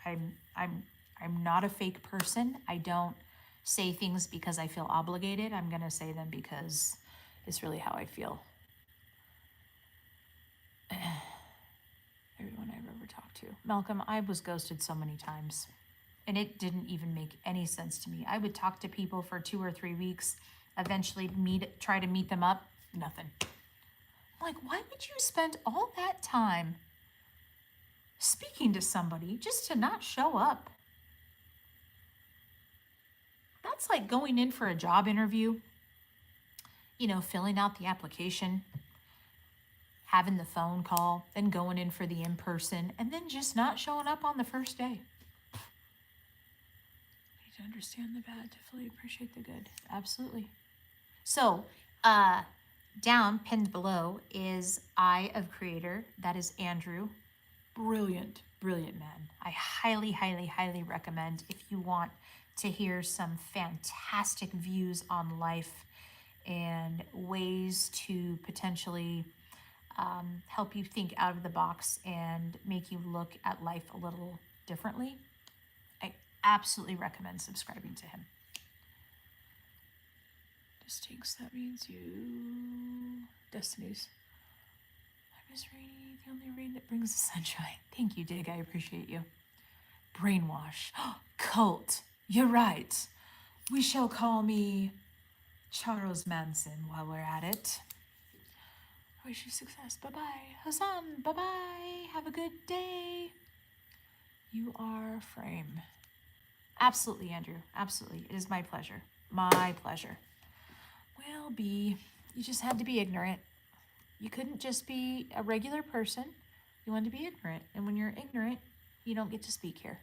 I'm not a fake person. I don't say things because I feel obligated. I'm going to say them because it's really how I feel. Everyone I've ever talked to. Malcolm, I was ghosted so many times, and it didn't even make any sense to me. I would talk to people for 2 or 3 weeks, eventually try to meet them up, nothing. I'm like, why would you spend all that time speaking to somebody just to not show up? That's like going in for a job interview, filling out the application, having the phone call, then going in for the in-person, and then just not showing up on the first day. Need to understand the bad to fully appreciate the good. Absolutely. So, down, pinned below, is Eye of Creator. That is Andrew. Brilliant, brilliant man. I highly, highly, highly recommend if you want to hear some fantastic views on life and ways to potentially help you think out of the box and make you look at life a little differently. I absolutely recommend subscribing to him. Distinct, that means you. Destinies. I miss rainy, the only rain that brings the sunshine. Thank you, Dig. I appreciate you. Brainwash. Cult. You're right. We shall call me Charles Manson while we're at it. I wish you success. Bye-bye. Hassan, bye-bye. Have a good day. You are frame. Absolutely, Andrew. Absolutely. It is my pleasure. My pleasure. Well, B, you just had to be ignorant. You couldn't just be a regular person. You wanted to be ignorant. And when you're ignorant, you don't get to speak here.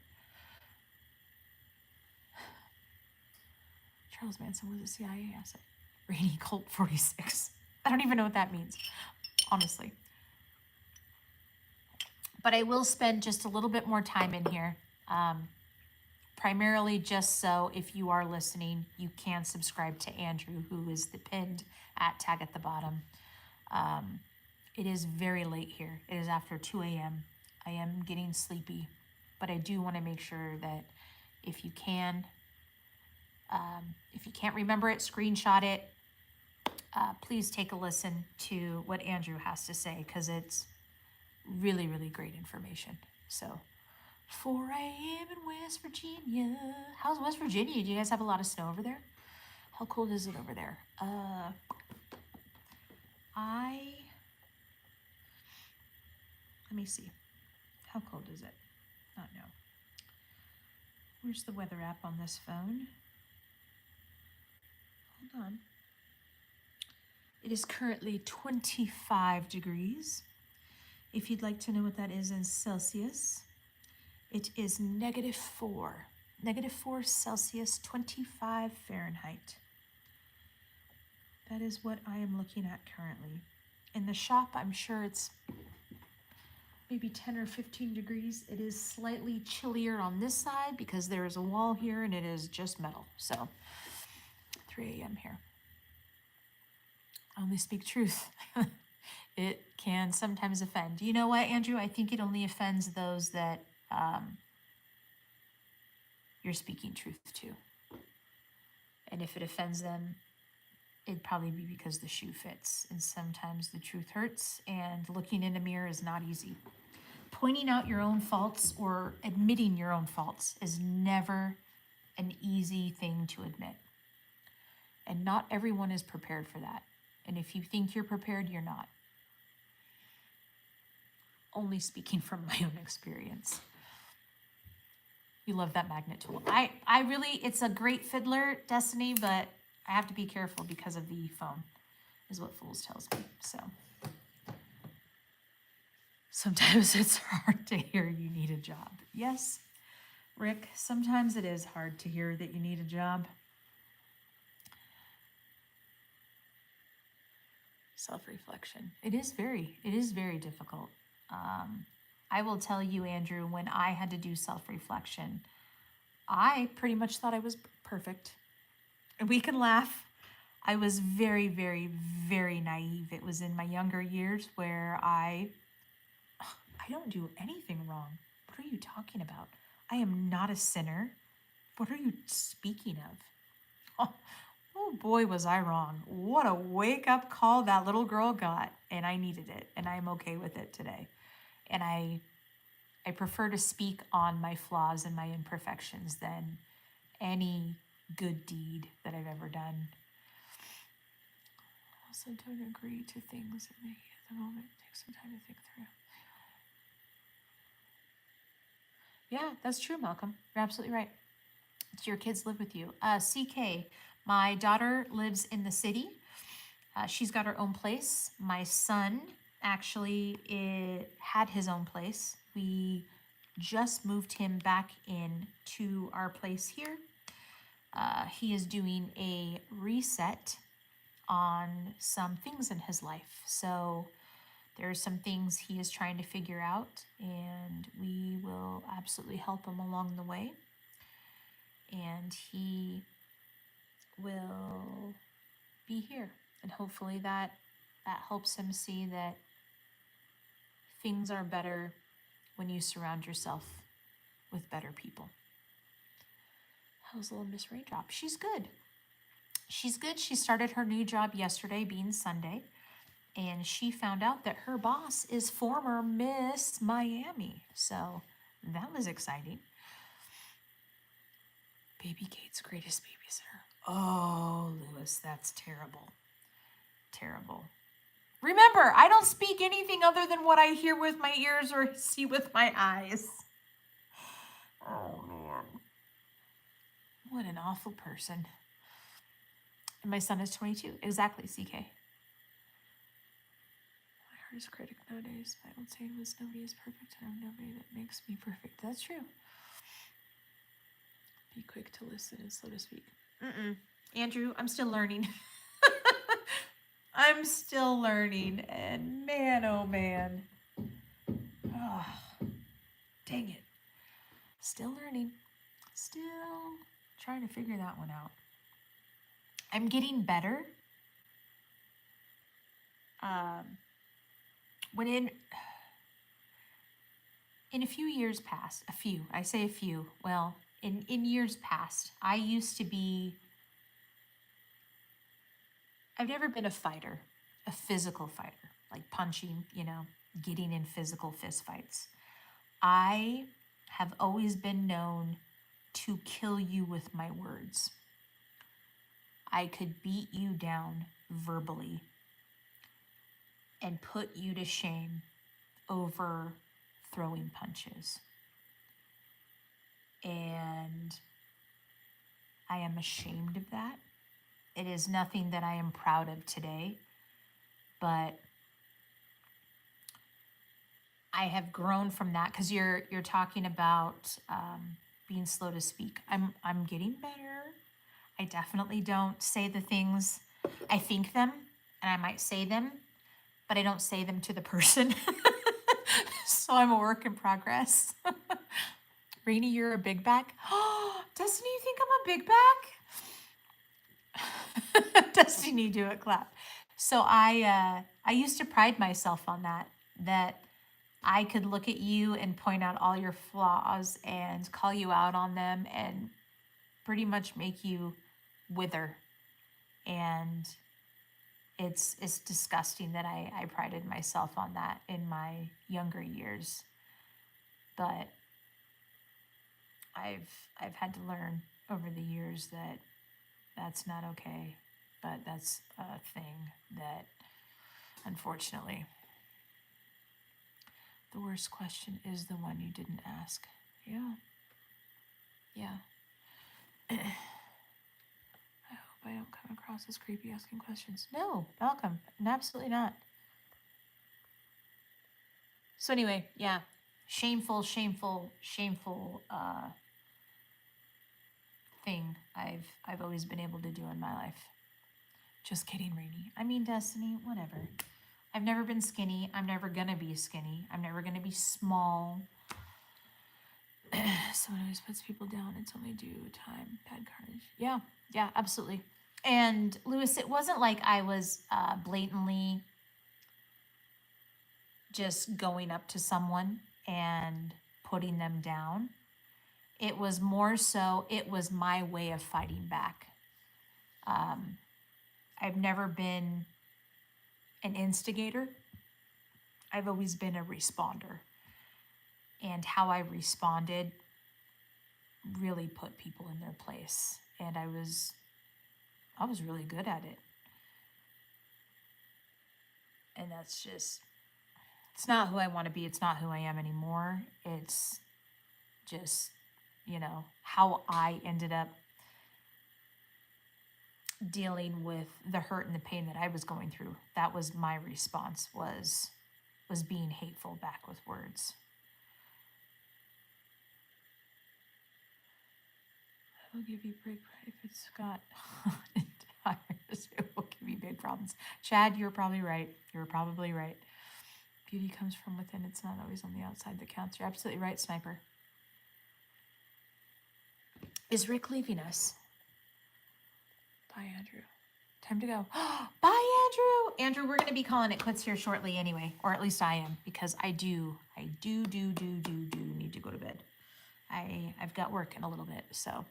Charles Manson was a CIA asset. Rainy Colt 46. I don't even know what that means, honestly. But I will spend just a little bit more time in here, primarily just so if you are listening, you can subscribe to Andrew, who is the pinned tag at the bottom. It is very late here. It is after 2 a.m. I am getting sleepy, but I do want to make sure that if you can't remember it, screenshot it. Please take a listen to what Andrew has to say, because it's really, really great information. So, 4 a.m. in West Virginia. How's West Virginia? Do you guys have a lot of snow over there? How cold is it over there? Let me see. How cold is it? Not know. Where's the weather app on this phone? Hold on. It is currently 25 degrees. If you'd like to know what that is in Celsius, it is -4. -4 Celsius, 25 Fahrenheit. That is what I am looking at currently. In the shop, I'm sure it's maybe 10 or 15 degrees. It is slightly chillier on this side because there is a wall here and it is just metal. So 3 a.m. here. I only speak truth. It can sometimes offend. You know what, Andrew? I think it only offends those that you're speaking truth to. And if it offends them, it'd probably be because the shoe fits. And sometimes the truth hurts, and looking in a mirror is not easy. Pointing out your own faults or admitting your own faults is never an easy thing to admit. And not everyone is prepared for that. And if you think you're prepared, you're not. Only speaking from my own experience. You love that magnet tool. I really, it's a great fiddler, Destiny, but I have to be careful because of the phone, is what Fools tells me. So Sometimes it's hard to hear you need a job. Yes, Rick, sometimes it is hard to hear that you need a job. Self-reflection. It is very difficult. I will tell you, Andrew, when I had to do self-reflection, I pretty much thought I was perfect. And we can laugh. I was very naive. It was in my younger years where I don't do anything wrong. What are you talking about? I am not a sinner. What are you speaking of? Oh boy, was I wrong. What a wake up call that little girl got, and I needed it, and I'm okay with it today. And I prefer to speak on my flaws and my imperfections than any good deed that I've ever done. Also, don't agree to things in the heat of the moment. Take some time to think through. Yeah, that's true, Malcolm. You're absolutely right. Your kids live with you. CK, my daughter lives in the city. She's got her own place. My son actually had his own place. We just moved him back in to our place here. He is doing a reset on some things in his life. So there are some things he is trying to figure out, and we will absolutely help him along the way. And he will be here, and hopefully that helps him see that things are better when you surround yourself with better people. How's little Miss Raindrop? She's good. She's good. She started her new job yesterday, being Sunday, and she found out that her boss is former Miss Miami. So that was exciting. Baby Kate's greatest babysitter. Oh, Lewis, that's terrible. Terrible. Remember, I don't speak anything other than what I hear with my ears or see with my eyes. Oh, man. What an awful person. And my son is 22. Exactly, CK. My hardest critic nowadays. I would say was nobody is perfect, and I'm nobody that makes me perfect. That's true. Be quick to listen and slow to speak. Andrew, I'm still learning. I'm still learning, and man, oh man. Oh, dang it. Still learning. Still trying to figure that one out. I'm getting better. When in a few years past, I say a few, well, in years past, I've never been a fighter, a physical fighter, like punching, getting in physical fist fights. I have always been known to kill you with my words. I could beat you down verbally and put you to shame over throwing punches. And I am ashamed of that. It is nothing that I am proud of today, but I have grown from that, because you're talking about being slow to speak. I'm getting better. I definitely don't say the things. I think them, and I might say them, but I don't say them to the person. So I'm a work in progress. Rainy, you're a big back. Oh, Destiny, you think I'm a big back? Destiny, do it, clap. So I used to pride myself on that I could look at you and point out all your flaws and call you out on them and pretty much make you wither. And it's disgusting that I prided myself on that in my younger years. But I've had to learn over the years that that's not okay. But that's a thing that, unfortunately, the worst question is the one you didn't ask. Yeah. I hope I don't come across as creepy asking questions. No, Malcolm, absolutely not. So anyway, yeah, shameful, shameful, shameful thing I've always been able to do in my life. Just kidding, Rainy. I mean, Destiny, whatever. I've never been skinny. I'm never gonna be skinny. I'm never gonna be small. Someone always puts people down until they do time. Bad carnage. Yeah, yeah, absolutely. And Lewis, it wasn't like I was blatantly just going up to someone and putting them down. It was more so, it was my way of fighting back. I've never been an instigator. I've always been a responder. And how I responded really put people in their place. And I was really good at it. And that's just, it's not who I want to be. It's not who I am anymore. It's just, how I ended up dealing with the hurt and the pain that I was going through. That was my response, was being hateful back with words. I will give you break if it's got tires. It will give you big problems. Chad, you're probably right. You're probably right. Beauty comes from within. It's not always on the outside that counts. You're absolutely right, Sniper. Is Rick leaving us? Bye, Andrew. Time to go. Bye, Andrew. Andrew, we're going to be calling it quits here shortly anyway, or at least I am, because I do need to go to bed. I've got work in a little bit, so.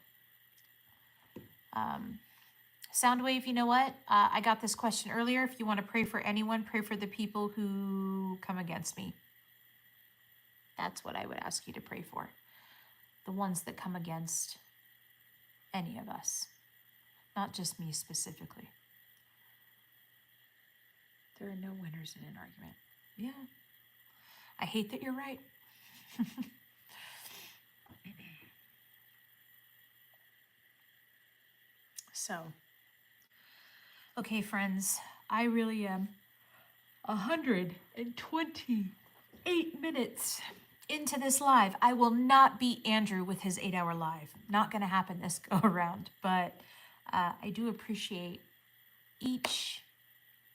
Soundwave, you know what? I got this question earlier. If you want to pray for anyone, pray for the people who come against me. That's what I would ask you to pray for. The ones that come against any of us, not just me specifically. There are no winners in an argument. Yeah. I hate that you're right. So, okay, friends, I really am 128 minutes into this live. I will not beat Andrew with his 8-hour live. Not going to happen this go around, but I do appreciate each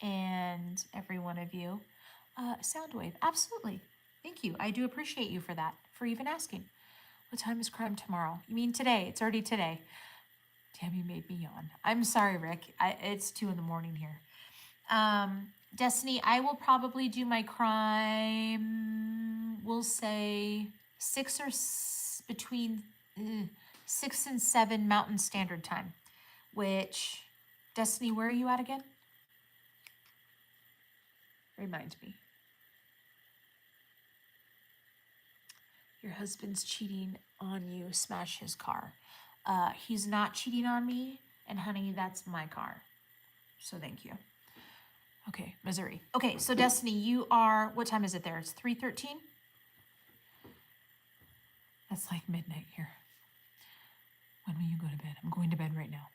and every one of you. Soundwave, absolutely. Thank you. I do appreciate you for that, for even asking. What time is crime tomorrow? You mean today? It's already today. Damn, you made me yawn. I'm sorry, Rick. It's 2 a.m. here. Destiny, I will probably do my crime, we'll say between 6 and 7 Mountain Standard Time, which, Destiny, where are you at again? Remind me. Your husband's cheating on you, smash his car. He's not cheating on me, and honey, that's my car. So thank you. Okay, Missouri. Okay, so Destiny, you are, what time is it there? It's 3:13? That's like midnight here. When will you go to bed? I'm going to bed right now.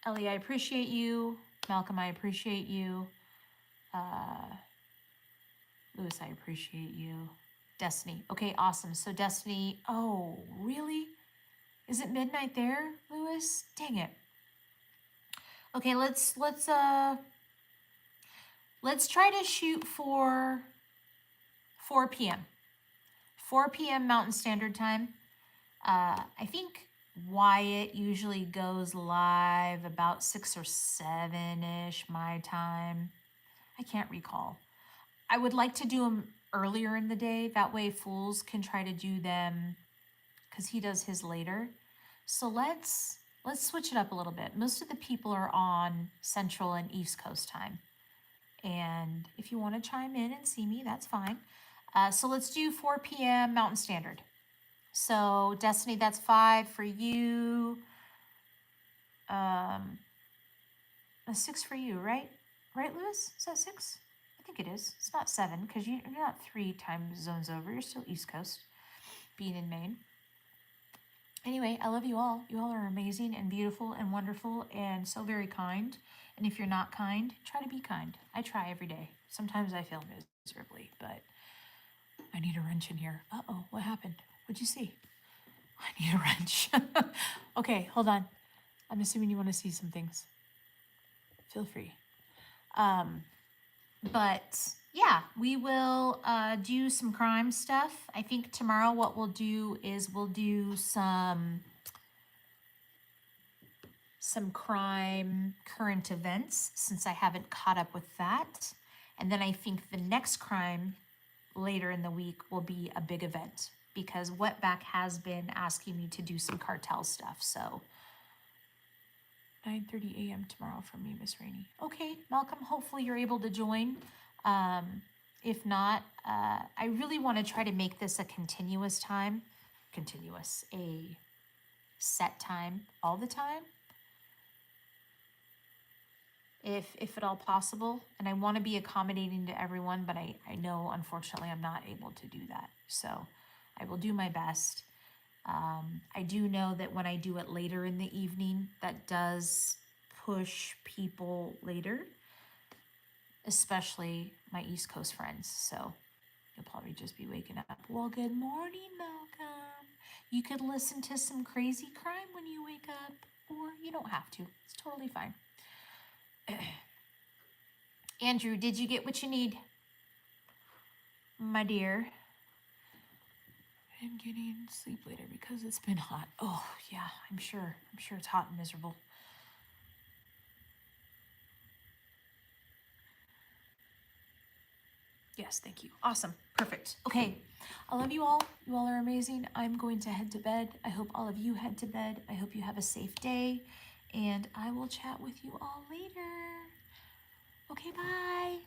Ellie, I appreciate you. Malcolm, I appreciate you. Lewis, I appreciate you. Destiny. Okay, awesome. So Destiny, oh, really? Is it midnight there, Lewis? Dang it. Okay, let's try to shoot for 4 p.m. 4 p.m. Mountain Standard Time. I think Wyatt usually goes live about 6 or 7-ish my time. I can't recall. I would like to do them earlier in the day. That way Fools can try to do them because he does his later. So let's switch it up a little bit. Most of the people are on Central and East Coast time. And if you want to chime in and see me, that's fine. So let's do 4 p.m. Mountain Standard. So Destiny, that's 5 for you. 6 for you, right? Right, Lewis? Is that 6? I think it is. It's not 7 because you're not 3 time zones over. You're still East Coast, being in Maine. Anyway, I love you all. You all are amazing and beautiful and wonderful and so very kind. And if you're not kind, try to be kind. I try every day. Sometimes I fail miserably, but I need a wrench in here. Uh-oh, what happened? What'd you see? I need a wrench. Okay, hold on. I'm assuming you want to see some things. Feel free. But yeah, we will do some crime stuff. I think tomorrow what we'll do is we'll do some crime current events since I haven't caught up with that. And then I think the next crime later in the week will be a big event because Wetback has been asking me to do some cartel stuff. So 9:30 a.m. tomorrow from me, Miss Rainey. Okay, Malcolm, hopefully you're able to join. If not, I really want to try to make this a a set time all the time. If at all possible. And I want to be accommodating to everyone, but I know unfortunately I'm not able to do that. So I will do my best. I do know that when I do it later in the evening, that does push people later, especially my East Coast friends. So you'll probably just be waking up. Well, good morning, Malcolm. You could listen to some crazy crime when you wake up, or you don't have to. It's totally fine. Andrew, did you get what you need? My dear. I'm getting sleep later because it's been hot. Oh, yeah, I'm sure it's hot and miserable. Yes, thank you. Awesome. Perfect. Okay. I love you all. You all are amazing. I'm going to head to bed. I hope all of you head to bed. I hope you have a safe day. And I will chat with you all later. Okay, bye.